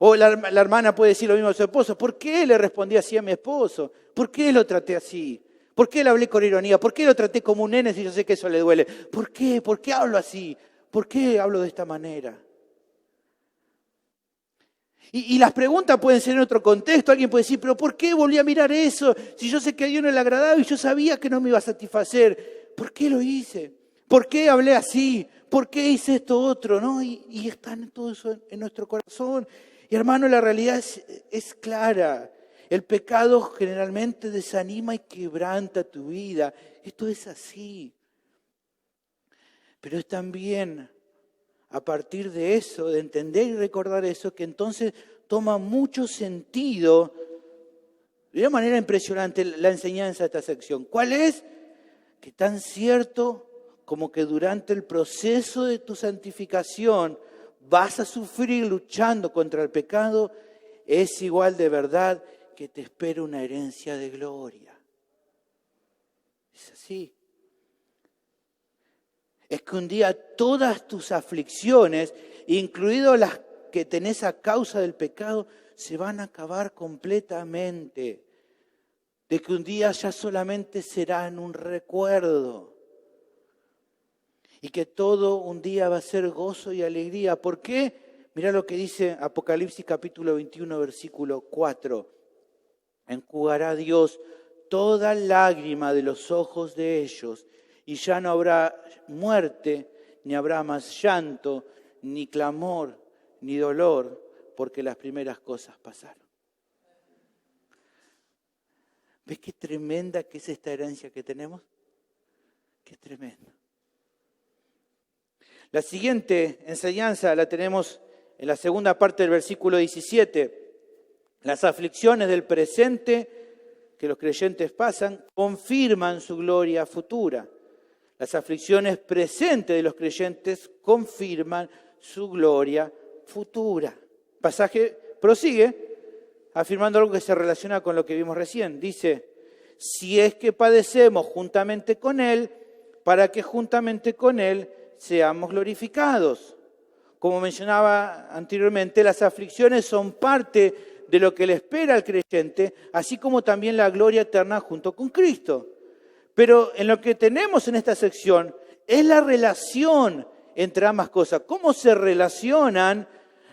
O la hermana puede decir lo mismo a su esposo. ¿Por qué le respondí así a mi esposo? ¿Por qué lo traté así? ¿Por qué le hablé con ironía? ¿Por qué lo traté como un nene si yo sé que eso le duele? ¿Por qué? ¿Por qué hablo así? ¿Por qué hablo de esta manera? Y las preguntas pueden ser en otro contexto. Alguien puede decir, pero ¿por qué volví a mirar eso? Si yo sé que a Dios no le agradaba y yo sabía que no me iba a satisfacer. ¿Por qué lo hice? ¿Por qué hablé así? ¿Por qué hice esto otro? ¿No? Y está todo eso en nuestro corazón. Y hermano, la realidad es clara. El pecado generalmente desanima y quebranta tu vida. Esto es así. Pero es también a partir de eso, de entender y recordar eso, que entonces toma mucho sentido, de una manera impresionante, la enseñanza de esta sección. ¿Cuál es? Que tan cierto como que durante el proceso de tu santificación vas a sufrir luchando contra el pecado, es igual de verdad que te espera una herencia de gloria. Es así. Es que un día todas tus aflicciones, incluidas las que tenés a causa del pecado, se van a acabar completamente. De que un día ya solamente serán un recuerdo. Y que todo un día va a ser gozo y alegría. ¿Por qué? Mirá lo que dice Apocalipsis capítulo 21, versículo 4. Enjugará Dios toda lágrima de los ojos de ellos. Y ya no habrá muerte, ni habrá más llanto, ni clamor, ni dolor, porque las primeras cosas pasaron. ¿Ves qué tremenda que es esta herencia que tenemos? Qué tremendo. La siguiente enseñanza la tenemos en la segunda parte del versículo 17. Las aflicciones del presente que los creyentes pasan confirman su gloria futura. Las aflicciones presentes de los creyentes confirman su gloria futura. El pasaje prosigue afirmando algo que se relaciona con lo que vimos recién. Dice, si es que padecemos juntamente con Él, para que juntamente con Él seamos glorificados. Como mencionaba anteriormente, las aflicciones son parte de lo que le espera al creyente, así como también la gloria eterna junto con Cristo. Pero en lo que tenemos en esta sección es la relación entre ambas cosas. ¿Cómo se relacionan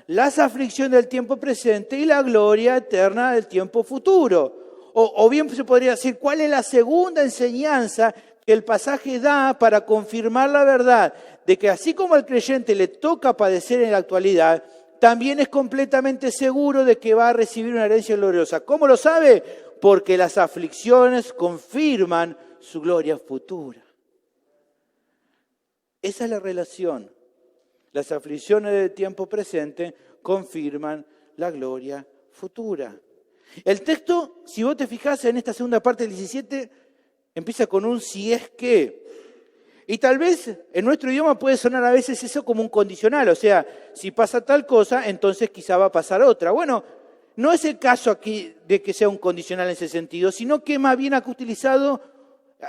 las aflicciones del tiempo presente y la gloria eterna del tiempo futuro? O bien se podría decir, ¿cuál es la segunda enseñanza que el pasaje da para confirmar la verdad de que así como al creyente le toca padecer en la actualidad, también es completamente seguro de que va a recibir una herencia gloriosa? ¿Cómo lo sabe? Porque las aflicciones confirman su gloria futura. Esa es la relación. Las aflicciones del tiempo presente confirman la gloria futura. El texto, si vos te fijás en esta segunda parte del 17, empieza con un si es que. Y tal vez en nuestro idioma puede sonar a veces eso como un condicional. O sea, si pasa tal cosa, entonces quizá va a pasar otra. Bueno, no es el caso aquí de que sea un condicional en ese sentido, sino que más bien ha utilizado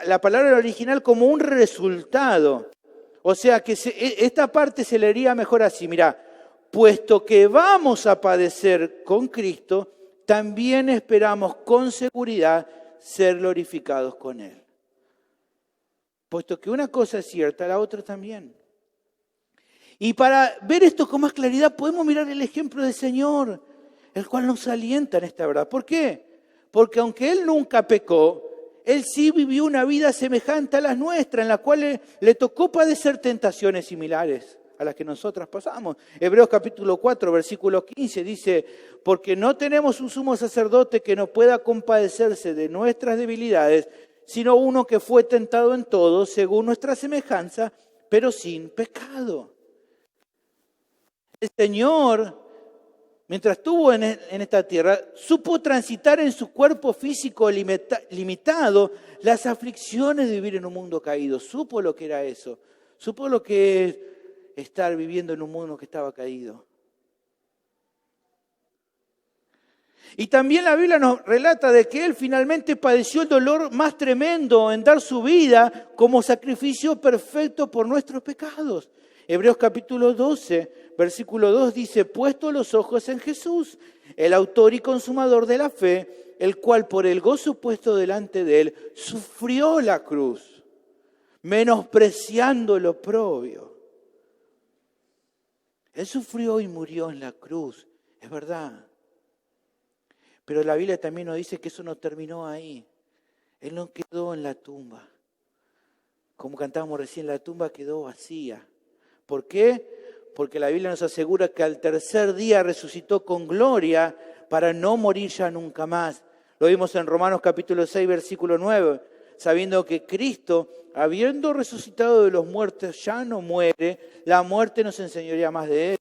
la palabra original como un resultado. O sea que esta parte se leería mejor así. Mirá, puesto que vamos a padecer con Cristo, también esperamos con seguridad ser glorificados con Él. Puesto que una cosa es cierta, la otra también. Y para ver esto con más claridad podemos mirar el ejemplo del Señor, el cual nos alienta en esta verdad. ¿Por qué? Porque aunque Él nunca pecó, Él sí vivió una vida semejante a la nuestra, en la cual le tocó padecer tentaciones similares a las que nosotras pasamos. Hebreos capítulo 4, versículo 15 dice, porque no tenemos un sumo sacerdote que no pueda compadecerse de nuestras debilidades, sino uno que fue tentado en todo, según nuestra semejanza, pero sin pecado. El Señor, mientras estuvo en esta tierra, supo transitar en su cuerpo físico limitado las aflicciones de vivir en un mundo caído. Supo lo que era eso. Supo lo que es estar viviendo en un mundo que estaba caído. Y también la Biblia nos relata de que Él finalmente padeció el dolor más tremendo en dar su vida como sacrificio perfecto por nuestros pecados. Hebreos capítulo 12, versículo 2 dice, puesto los ojos en Jesús, el autor y consumador de la fe, el cual por el gozo puesto delante de él, sufrió la cruz, menospreciando el oprobio. Él sufrió y murió en la cruz, es verdad. Pero la Biblia también nos dice que eso no terminó ahí. Él no quedó en la tumba. Como cantábamos recién, la tumba quedó vacía. ¿Por qué? Porque la Biblia nos asegura que al tercer día resucitó con gloria para no morir ya nunca más. Lo vimos en Romanos capítulo 6, versículo 9, sabiendo que Cristo, habiendo resucitado de los muertos, ya no muere, la muerte no se enseñorea más de él.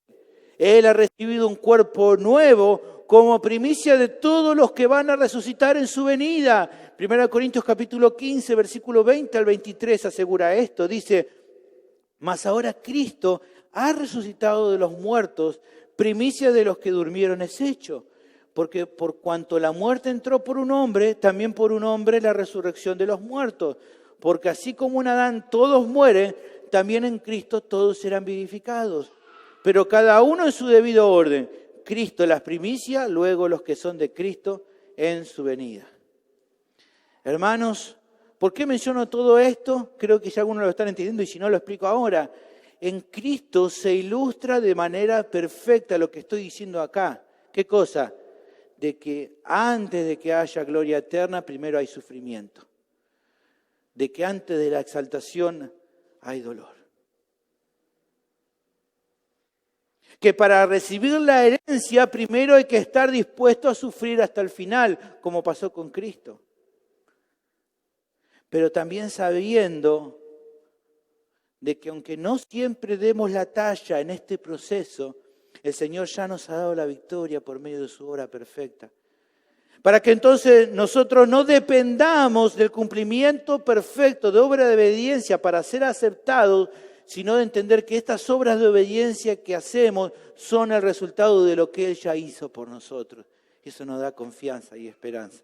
Él ha recibido un cuerpo nuevo como primicia de todos los que van a resucitar en su venida. 1 Corintios capítulo 15, versículo 20 al 23 asegura esto. Dice, mas ahora Cristo ha resucitado de los muertos, primicia de los que durmieron es hecho. Porque por cuanto la muerte entró por un hombre, también por un hombre la resurrección de los muertos. Porque así como en Adán todos mueren, también en Cristo todos serán vivificados. Pero cada uno en su debido orden. Cristo las primicias, luego los que son de Cristo en su venida. Hermanos, ¿por qué menciono todo esto? Creo que ya algunos lo están entendiendo y si no lo explico ahora. En Cristo se ilustra de manera perfecta lo que estoy diciendo acá. ¿Qué cosa? De que antes de que haya gloria eterna, primero hay sufrimiento. De que antes de la exaltación hay dolor. Que para recibir la herencia primero hay que estar dispuesto a sufrir hasta el final, como pasó con Cristo. Pero también sabiendo de que aunque no siempre demos la talla en este proceso, el Señor ya nos ha dado la victoria por medio de su obra perfecta. Para que entonces nosotros no dependamos del cumplimiento perfecto de obra de obediencia para ser aceptados, sino de entender que estas obras de obediencia que hacemos son el resultado de lo que Él ya hizo por nosotros. Y eso nos da confianza y esperanza.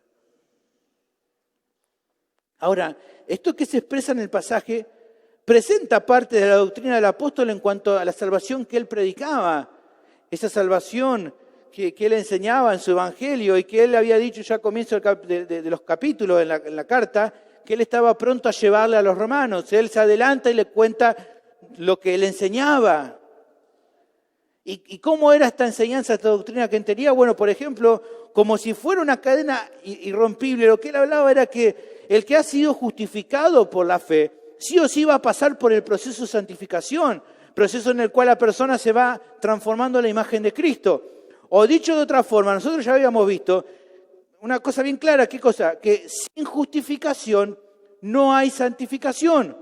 Ahora, esto que se expresa en el pasaje presenta parte de la doctrina del apóstol en cuanto a la salvación que él predicaba. Esa salvación que él enseñaba en su evangelio y que él había dicho ya a comienzo de los capítulos en la carta, que él estaba pronto a llevarle a los romanos. Él se adelanta y le cuenta lo que él enseñaba. ¿Y cómo era esta enseñanza, esta doctrina que él tenía? Bueno, por ejemplo, como si fuera una cadena irrompible. Lo que él hablaba era que el que ha sido justificado por la fe, sí o sí va a pasar por el proceso de santificación, proceso en el cual la persona se va transformando en la imagen de Cristo. O dicho de otra forma, nosotros ya habíamos visto una cosa bien clara, ¿qué cosa? Que sin justificación no hay santificación.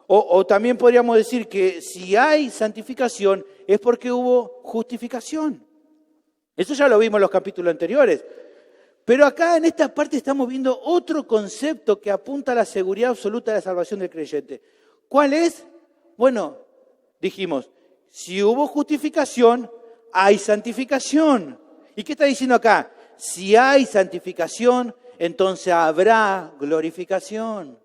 O también podríamos decir que si hay santificación es porque hubo justificación. Eso ya lo vimos en los capítulos anteriores. Pero acá en esta parte estamos viendo otro concepto que apunta a la seguridad absoluta de la salvación del creyente. ¿Cuál es? Bueno, dijimos, si hubo justificación, hay santificación. ¿Y qué está diciendo acá? Si hay santificación, entonces habrá glorificación.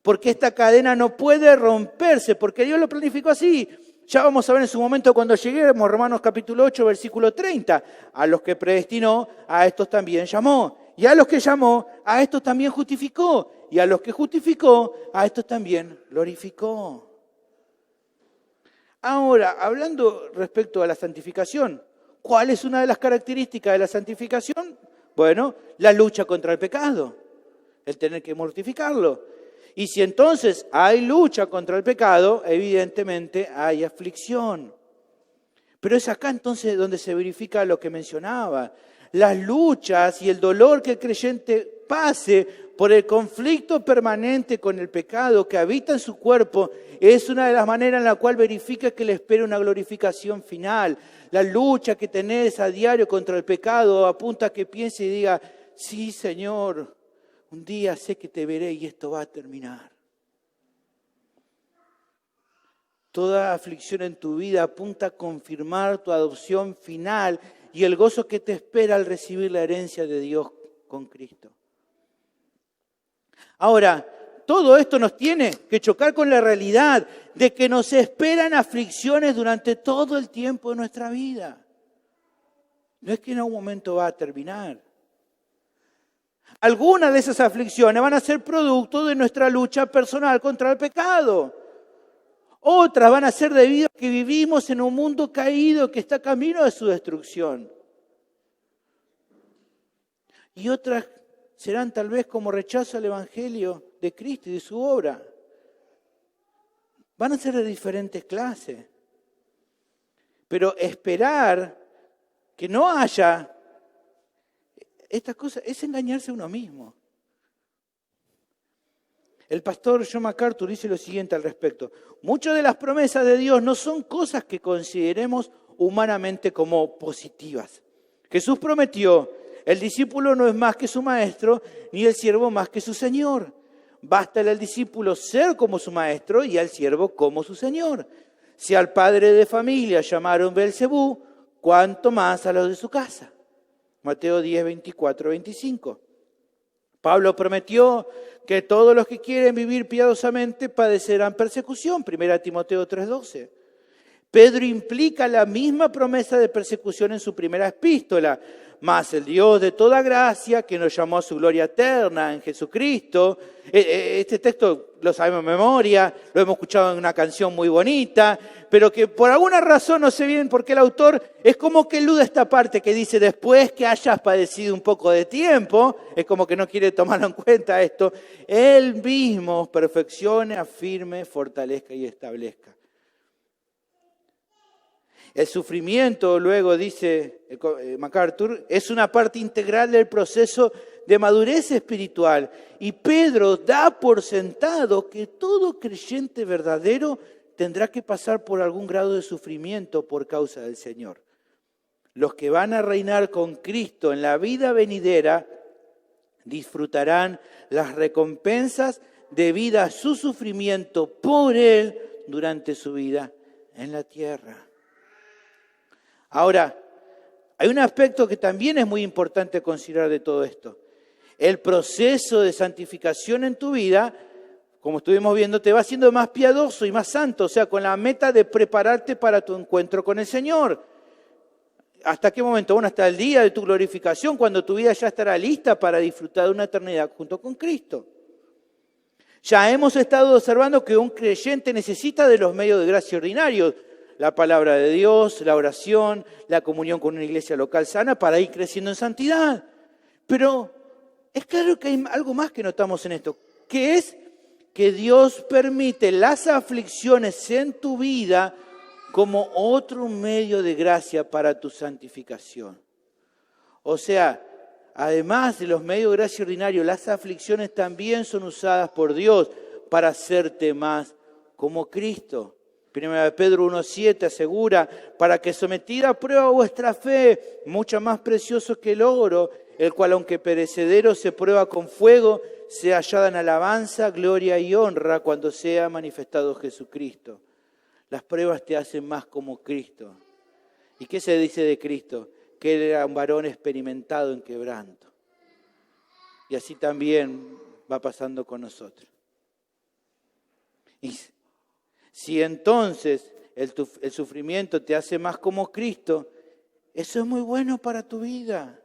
Porque esta cadena no puede romperse, porque Dios lo planificó así. Ya vamos a ver en su momento cuando lleguemos, Romanos capítulo 8, versículo 30. A los que predestinó, a estos también llamó. Y a los que llamó, a estos también justificó. Y a los que justificó, a estos también glorificó. Ahora, hablando respecto a la santificación, ¿cuál es una de las características de la santificación? Bueno, la lucha contra el pecado, el tener que mortificarlo. Y si entonces hay lucha contra el pecado, evidentemente hay aflicción. Pero es acá entonces donde se verifica lo que mencionaba. Las luchas y el dolor que el creyente pase por el conflicto permanente con el pecado que habita en su cuerpo es una de las maneras en la cual verifica que le espera una glorificación final. La lucha que tenés a diario contra el pecado apunta a que piense y diga, sí, Señor, un día sé que te veré y esto va a terminar. Toda aflicción en tu vida apunta a confirmar tu adopción final y el gozo que te espera al recibir la herencia de Dios con Cristo. Ahora, todo esto nos tiene que chocar con la realidad de que nos esperan aflicciones durante todo el tiempo de nuestra vida. No es que en algún momento va a terminar. Algunas de esas aflicciones van a ser producto de nuestra lucha personal contra el pecado. Otras van a ser debido a que vivimos en un mundo caído que está camino de su destrucción. Y otras serán tal vez como rechazo al Evangelio de Cristo y de su obra. Van a ser de diferentes clases. Pero esperar que no haya estas cosas es engañarse a uno mismo. El pastor John MacArthur dice lo siguiente al respecto. Muchas de las promesas de Dios no son cosas que consideremos humanamente como positivas. Jesús prometió: el discípulo no es más que su maestro, ni el siervo más que su señor. Basta al discípulo ser como su maestro y al siervo como su señor. Si al padre de familia llamaron Beelzebú, cuánto más a los de su casa. Mateo 10, 24, 25. Pablo prometió que todos los que quieren vivir piadosamente padecerán persecución. 1 Timoteo 3, 12. Pedro implica la misma promesa de persecución en su primera epístola. Mas el Dios de toda gracia, que nos llamó a su gloria eterna en Jesucristo. Este texto lo sabemos de memoria, lo hemos escuchado en una canción muy bonita, pero que por alguna razón, no sé bien por qué el autor, es como que elude esta parte que dice: después que hayas padecido un poco de tiempo, es como que no quiere tomarlo en cuenta esto, Él mismo os perfeccione, afirme, fortalezca y establezca. El sufrimiento, luego dice MacArthur, es una parte integral del proceso de madurez espiritual. Y Pedro da por sentado que todo creyente verdadero tendrá que pasar por algún grado de sufrimiento por causa del Señor. Los que van a reinar con Cristo en la vida venidera disfrutarán las recompensas debidas a su sufrimiento por Él durante su vida en la tierra. Ahora, hay un aspecto que también es muy importante considerar de todo esto. El proceso de santificación en tu vida, como estuvimos viendo, te va haciendo más piadoso y más santo, o sea, con la meta de prepararte para tu encuentro con el Señor. ¿Hasta qué momento? Bueno, hasta el día de tu glorificación, cuando tu vida ya estará lista para disfrutar de una eternidad junto con Cristo. Ya hemos estado observando que un creyente necesita de los medios de gracia ordinarios, la palabra de Dios, la oración, la comunión con una iglesia local sana para ir creciendo en santidad. Pero es claro que hay algo más que notamos en esto, que es que Dios permite las aflicciones en tu vida como otro medio de gracia para tu santificación. O sea, además de los medios de gracia ordinarios, las aflicciones también son usadas por Dios para hacerte más como Cristo. 1 Pedro 1,7 asegura: para que sometida a prueba vuestra fe, mucho más precioso que el oro, el cual aunque perecedero se prueba con fuego, sea hallada en alabanza, gloria y honra cuando sea manifestado Jesucristo. Las pruebas te hacen más como Cristo. ¿Y qué se dice de Cristo? Que Él era un varón experimentado en quebranto. Y así también va pasando con nosotros. Y si entonces el sufrimiento te hace más como Cristo, eso es muy bueno para tu vida.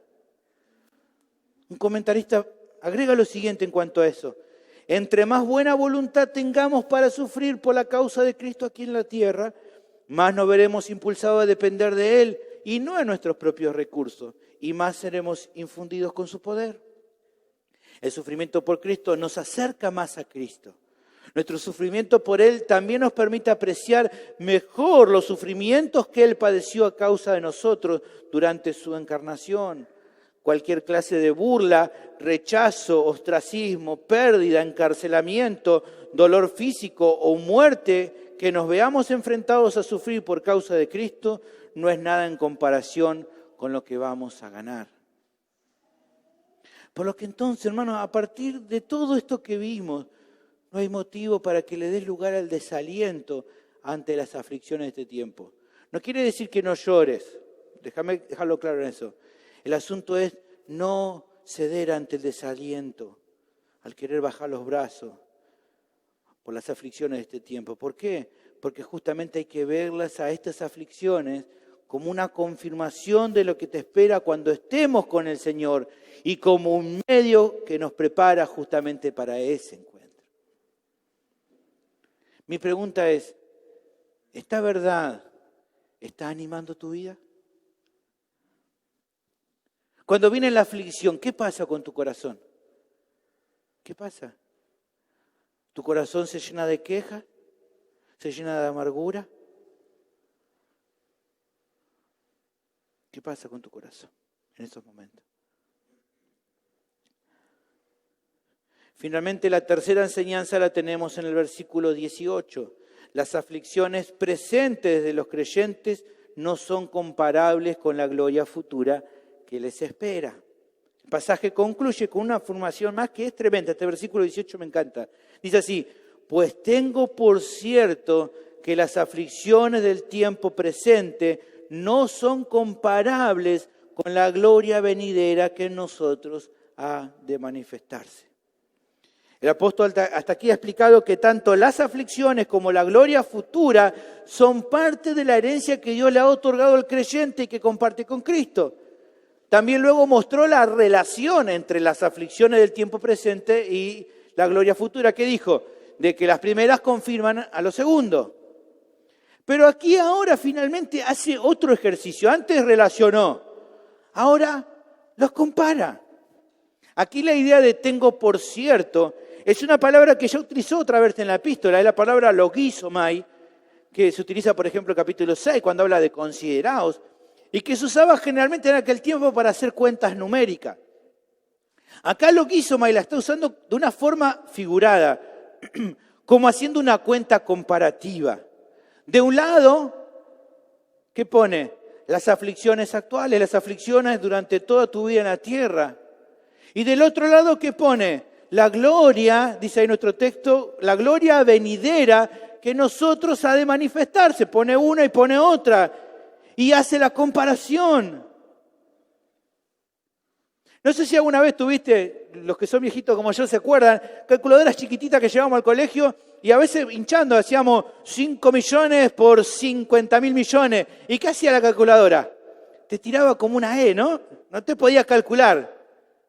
Un comentarista agrega lo siguiente en cuanto a eso: entre más buena voluntad tengamos para sufrir por la causa de Cristo aquí en la tierra, más nos veremos impulsados a depender de Él y no de nuestros propios recursos, y más seremos infundidos con su poder. El sufrimiento por Cristo nos acerca más a Cristo. Nuestro sufrimiento por Él también nos permite apreciar mejor los sufrimientos que Él padeció a causa de nosotros durante su encarnación. Cualquier clase de burla, rechazo, ostracismo, pérdida, encarcelamiento, dolor físico o muerte que nos veamos enfrentados a sufrir por causa de Cristo no es nada en comparación con lo que vamos a ganar. Por lo que entonces, hermanos, a partir de todo esto que vimos, no hay motivo para que le des lugar al desaliento ante las aflicciones de este tiempo. No quiere decir que no llores, déjame dejarlo claro en eso. El asunto es no ceder ante el desaliento, al querer bajar los brazos, por las aflicciones de este tiempo. ¿Por qué? Porque justamente hay que verlas a estas aflicciones como una confirmación de lo que te espera cuando estemos con el Señor y como un medio que nos prepara justamente para ese encuentro. Mi pregunta es, ¿esta verdad está animando tu vida? Cuando viene la aflicción, ¿qué pasa con tu corazón? ¿Qué pasa? ¿Tu corazón se llena de quejas? ¿Se llena de amargura? ¿Qué pasa con tu corazón en esos momentos? Finalmente, la tercera enseñanza la tenemos en el versículo 18. Las aflicciones presentes de los creyentes no son comparables con la gloria futura que les espera. El pasaje concluye con una afirmación más que es tremenda. Este versículo 18 me encanta. Dice así: pues tengo por cierto que las aflicciones del tiempo presente no son comparables con la gloria venidera que en nosotros ha de manifestarse. El apóstol hasta aquí ha explicado que tanto las aflicciones como la gloria futura son parte de la herencia que Dios le ha otorgado al creyente y que comparte con Cristo. También luego mostró la relación entre las aflicciones del tiempo presente y la gloria futura. ¿Qué dijo? De que las primeras confirman a lo segundo. Pero aquí ahora finalmente hace otro ejercicio. Antes relacionó, ahora los compara. Aquí la idea de tengo por cierto es una palabra que ya utilizó otra vez en la epístola, es la palabra logizomai, que se utiliza por ejemplo en capítulo 6 cuando habla de consideraos, y que se usaba generalmente en aquel tiempo para hacer cuentas numéricas. Acá logizomai la está usando de una forma figurada, como haciendo una cuenta comparativa. De un lado, ¿qué pone? Las aflicciones actuales, las aflicciones durante toda tu vida en la tierra. Y del otro lado, ¿qué pone? La gloria, dice ahí nuestro texto, la gloria venidera que nosotros ha de manifestarse. Pone una y pone otra. Y hace la comparación. No sé si alguna vez tuviste, los que son viejitos como yo se acuerdan, calculadoras chiquititas que llevábamos al colegio y a veces hinchando hacíamos 5 millones por 50.000 millones. ¿Y qué hacía la calculadora? Te tiraba como una E, ¿no? No te podías calcular,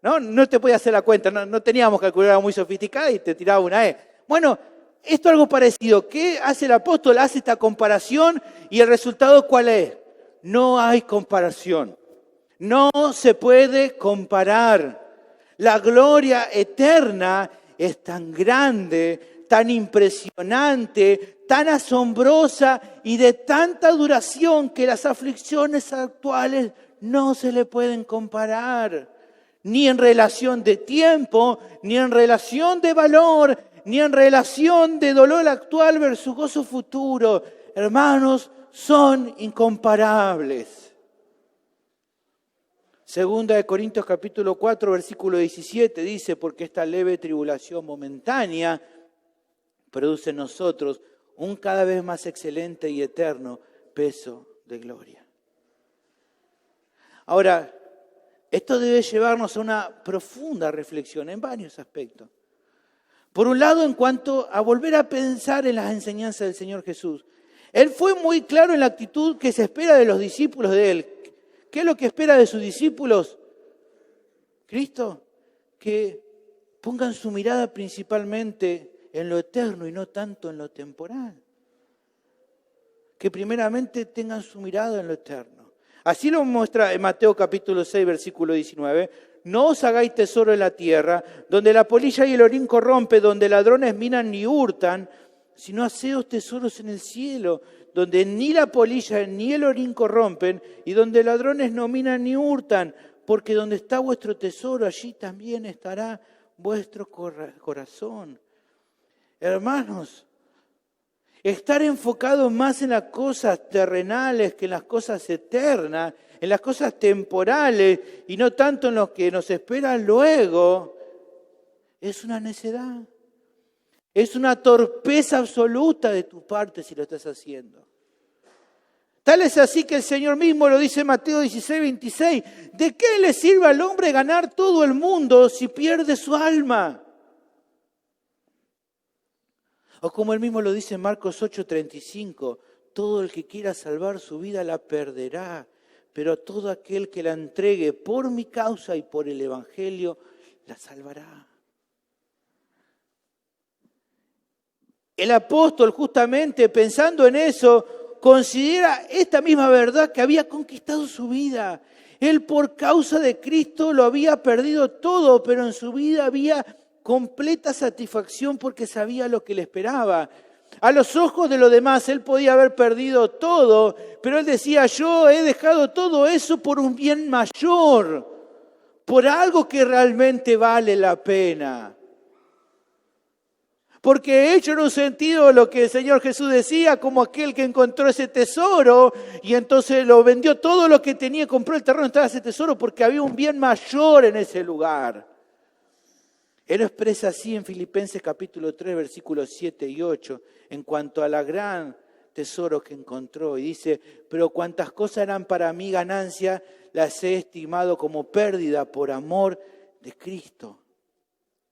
¿no? No te podías hacer la cuenta, no teníamos calculadora muy sofisticada y te tiraba una E. Bueno, esto es algo parecido. ¿Qué hace el apóstol? Hace esta comparación y el resultado ¿cuál es? No hay comparación. No se puede comparar. La gloria eterna es tan grande, tan impresionante, tan asombrosa y de tanta duración que las aflicciones actuales no se le pueden comparar. Ni en relación de tiempo, ni en relación de valor, ni en relación de dolor actual versus gozo futuro. Hermanos, son incomparables. Segunda de Corintios capítulo 4, versículo 17 dice, porque esta leve tribulación momentánea produce en nosotros un cada vez más excelente y eterno peso de gloria. Ahora, esto debe llevarnos a una profunda reflexión en varios aspectos. Por un lado, en cuanto a volver a pensar en las enseñanzas del Señor Jesús. Él fue muy claro en la actitud que se espera de los discípulos de Él. ¿Qué es lo que espera de sus discípulos? Cristo, que pongan su mirada principalmente en lo eterno y no tanto en lo temporal. Que primeramente tengan su mirada en lo eterno. Así lo muestra en Mateo capítulo 6, versículo 19. No os hagáis tesoro en la tierra, donde la polilla y el orín corrompe, donde ladrones minan ni hurtan, sino haceos tesoros en el cielo, donde ni la polilla ni el orín corrompen, y donde ladrones no minan ni hurtan, porque donde está vuestro tesoro, allí también estará vuestro corazón. Hermanos, estar enfocados más en las cosas terrenales que en las cosas eternas, en las cosas temporales, y no tanto en lo que nos espera luego, es una necedad. Es una torpeza absoluta de tu parte si lo estás haciendo. Tal es así que el Señor mismo lo dice en Mateo 16, 26. ¿De qué le sirve al hombre ganar todo el mundo si pierde su alma? O como él mismo lo dice en Marcos 8:35, todo el que quiera salvar su vida la perderá, pero todo aquel que la entregue por mi causa y por el Evangelio la salvará. El apóstol, justamente pensando en eso, considera esta misma verdad que había conquistado su vida. Él por causa de Cristo lo había perdido todo, pero en su vida había completa satisfacción porque sabía lo que le esperaba. A los ojos de los demás él podía haber perdido todo, pero él decía, yo he dejado todo eso por un bien mayor, por algo que realmente vale la pena. Porque he hecho en un sentido lo que el Señor Jesús decía, como aquel que encontró ese tesoro y entonces lo vendió todo lo que tenía, compró el terreno, estaba ese tesoro porque había un bien mayor en ese lugar. Él lo expresa así en Filipenses capítulo 3, versículos 7 y 8, en cuanto a la gran tesoro que encontró. Y dice, pero cuantas cosas eran para mí ganancia, las he estimado como pérdida por amor de Cristo.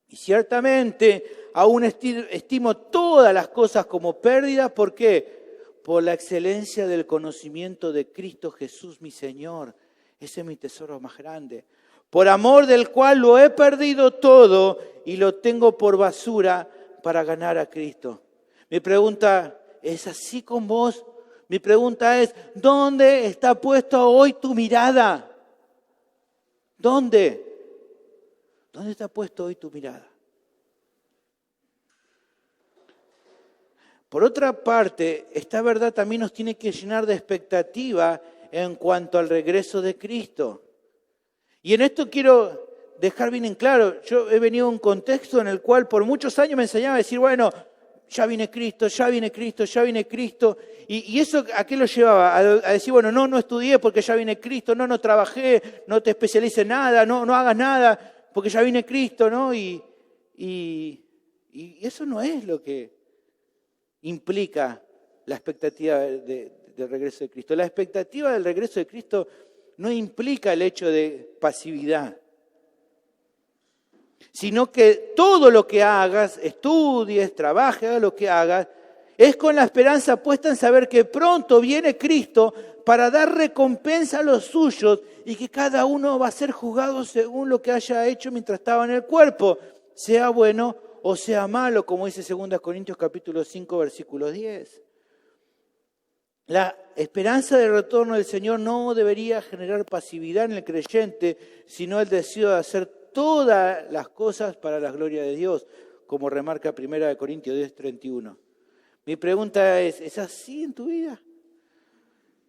Y ciertamente aún estimo todas las cosas como pérdidas. ¿Por qué? Por la excelencia del conocimiento de Cristo Jesús, mi Señor. Ese es mi tesoro más grande. Por amor del cual lo he perdido todo y lo tengo por basura para ganar a Cristo. Mi pregunta es así con vos. Mi pregunta es, ¿dónde está puesta hoy tu mirada? ¿Dónde? ¿Dónde está puesto hoy tu mirada? Por otra parte, esta verdad también nos tiene que llenar de expectativa en cuanto al regreso de Cristo. Y en esto quiero dejar bien en claro, yo he venido a un contexto en el cual por muchos años me enseñaba a decir, bueno, ya viene Cristo, ya viene Cristo, ya viene Cristo. Y eso, ¿a qué lo llevaba? A decir, bueno, no estudié porque ya viene Cristo, no trabajé, no te especialices en nada, no hagas nada porque ya viene Cristo, ¿no? Y eso no es lo que implica la expectativa del regreso de Cristo. La expectativa del regreso de Cristo no implica el hecho de pasividad, sino que todo lo que hagas, estudies, trabajes, hagas lo que hagas, es con la esperanza puesta en saber que pronto viene Cristo para dar recompensa a los suyos y que cada uno va a ser juzgado según lo que haya hecho mientras estaba en el cuerpo, sea bueno o sea malo, como dice 2 Corintios capítulo 5, versículo 10. La esperanza del retorno del Señor no debería generar pasividad en el creyente, sino el deseo de hacer todas las cosas para la gloria de Dios, como remarca 1 Corintios 10, 31. Mi pregunta ¿es así en tu vida?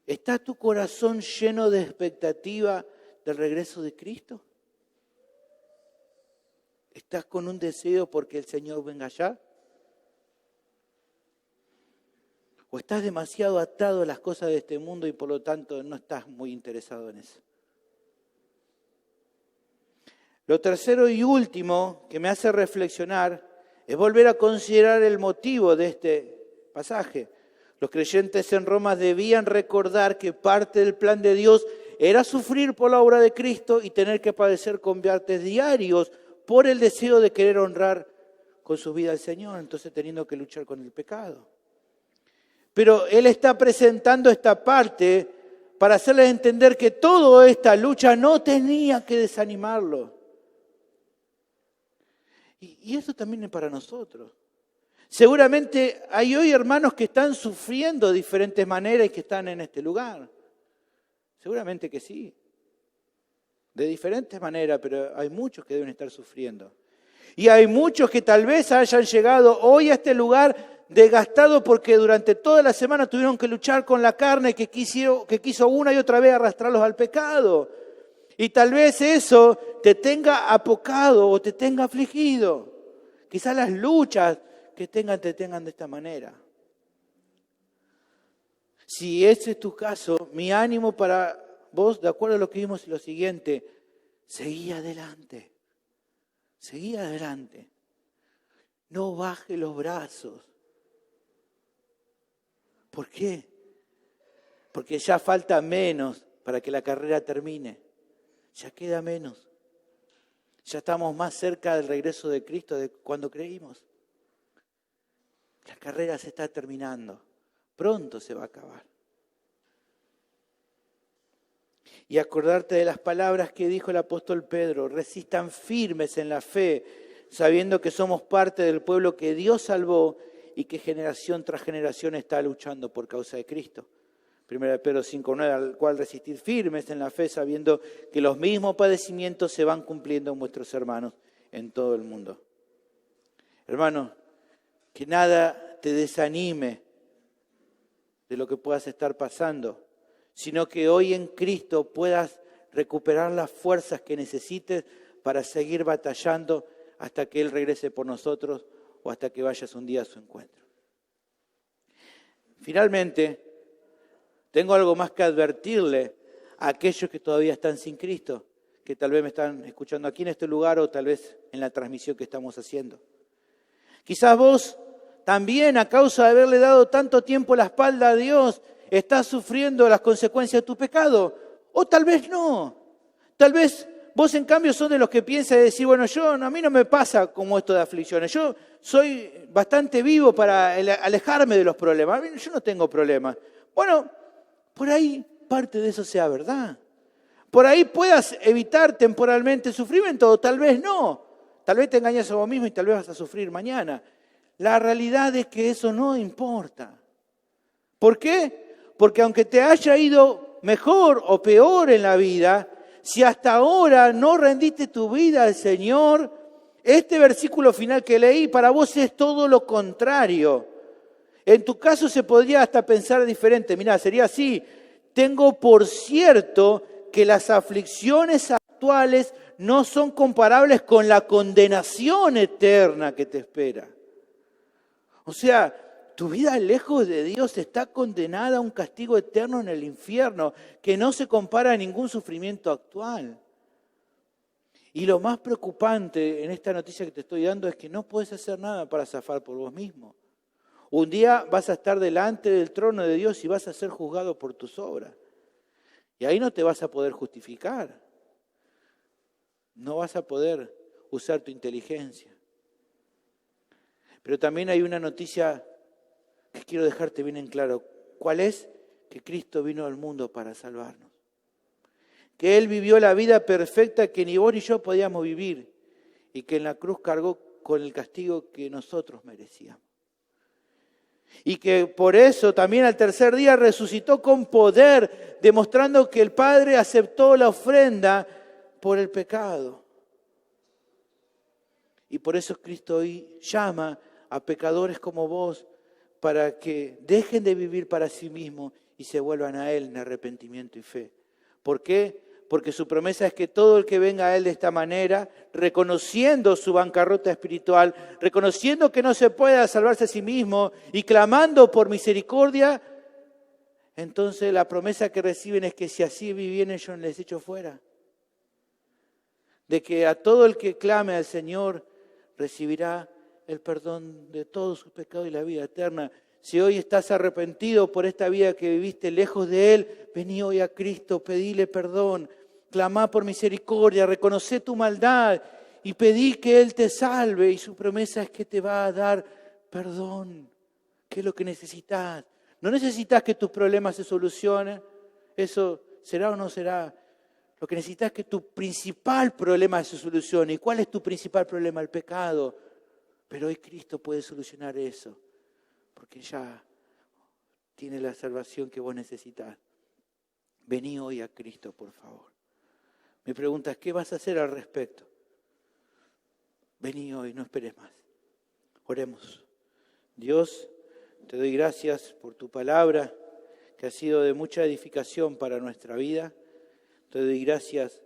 ¿Está tu corazón lleno de expectativa del regreso de Cristo? ¿Estás con un deseo porque el Señor venga ya? ¿O estás demasiado atado a las cosas de este mundo y por lo tanto no estás muy interesado en eso? Lo tercero y último que me hace reflexionar es volver a considerar el motivo de este pasaje. Los creyentes en Roma debían recordar que parte del plan de Dios era sufrir por la obra de Cristo y tener que padecer combates diarios por el deseo de querer honrar con su vida al Señor, entonces teniendo que luchar con el pecado. Pero Él está presentando esta parte para hacerles entender que toda esta lucha no tenía que desanimarlo. Y eso también es para nosotros. Seguramente hay hoy hermanos que están sufriendo de diferentes maneras y que están en este lugar. Seguramente que sí. De diferentes maneras, pero hay muchos que deben estar sufriendo. Y hay muchos que tal vez hayan llegado hoy a este lugar desgastados porque durante toda la semana tuvieron que luchar con la carne que quiso una y otra vez arrastrarlos al pecado. Y tal vez eso te tenga apocado o te tenga afligido. Quizás las luchas que te tengan de esta manera. Si ese es tu caso, mi ánimo para vos, de acuerdo a lo que vimos, es lo siguiente: seguí adelante. Seguí adelante. No baje los brazos. ¿Por qué? Porque ya falta menos para que la carrera termine. Ya queda menos. Ya estamos más cerca del regreso de Cristo de cuando creímos. La carrera se está terminando. Pronto se va a acabar. Y acordarte de las palabras que dijo el apóstol Pedro: resistan firmes en la fe, sabiendo que somos parte del pueblo que Dios salvó y que generación tras generación está luchando por causa de Cristo. 1 Pedro 5:9, al cual resistir firmes en la fe, sabiendo que los mismos padecimientos se van cumpliendo en vuestros hermanos en todo el mundo. Hermano, que nada te desanime de lo que puedas estar pasando, sino que hoy en Cristo puedas recuperar las fuerzas que necesites para seguir batallando hasta que Él regrese por nosotros o hasta que vayas un día a su encuentro. Finalmente, tengo algo más que advertirle a aquellos que todavía están sin Cristo, que tal vez me están escuchando aquí en este lugar o tal vez en la transmisión que estamos haciendo. Quizás vos también, a causa de haberle dado tanto tiempo la espalda a Dios, estás sufriendo las consecuencias de tu pecado. O tal vez no. Tal vez vos en cambio sos de los que piensan y decís, bueno, a mí no me pasa como esto de aflicciones. Yo soy bastante vivo para alejarme de los problemas. A mí, yo no tengo problemas. Bueno, por ahí parte de eso sea verdad. Por ahí puedas evitar temporalmente el sufrimiento o tal vez no. Tal vez te engañas a vos mismo y tal vez vas a sufrir mañana. La realidad es que eso no importa. ¿Por qué? Porque aunque te haya ido mejor o peor en la vida, si hasta ahora no rendiste tu vida al Señor, este versículo final que leí para vos es todo lo contrario. En tu caso se podría hasta pensar diferente. Mirá, sería así: tengo por cierto que las aflicciones actuales no son comparables con la condenación eterna que te espera. O sea, tu vida lejos de Dios está condenada a un castigo eterno en el infierno que no se compara a ningún sufrimiento actual. Y lo más preocupante en esta noticia que te estoy dando es que no puedes hacer nada para zafar por vos mismo. Un día vas a estar delante del trono de Dios y vas a ser juzgado por tus obras. Y ahí no te vas a poder justificar. No vas a poder usar tu inteligencia. Pero también hay una noticia que quiero dejarte bien en claro. ¿Cuál es? Que Cristo vino al mundo para salvarnos. Que Él vivió la vida perfecta que ni vos ni yo podíamos vivir. Y que en la cruz cargó con el castigo que nosotros merecíamos. Y que por eso también al tercer día resucitó con poder, demostrando que el Padre aceptó la ofrenda por el pecado. Y por eso Cristo hoy llama a pecadores como vos para que dejen de vivir para sí mismos y se vuelvan a Él en arrepentimiento y fe. ¿Por qué? Porque su promesa es que todo el que venga a Él de esta manera, reconociendo su bancarrota espiritual, reconociendo que no se puede salvarse a sí mismo y clamando por misericordia, entonces la promesa que reciben es que si así vivieren yo les echo fuera. De que a todo el que clame al Señor recibirá el perdón de todos sus pecados y la vida eterna. Si hoy estás arrepentido por esta vida que viviste lejos de Él, vení hoy a Cristo, pedile perdón, clamá por misericordia, reconoce tu maldad y pedí que Él te salve. Y su promesa es que te va a dar perdón, que es lo que necesitas. No necesitas que tus problemas se solucionen, eso será o no será. Lo que necesitas es que tu principal problema se solucione. ¿Y cuál es tu principal problema? El pecado. Pero hoy Cristo puede solucionar eso, porque ya tiene la salvación que vos necesitas. Vení hoy a Cristo, por favor. Mi pregunta es, ¿qué vas a hacer al respecto? Vení hoy, no esperes más. Oremos. Dios, te doy gracias por tu palabra, que ha sido de mucha edificación para nuestra vida. Te doy gracias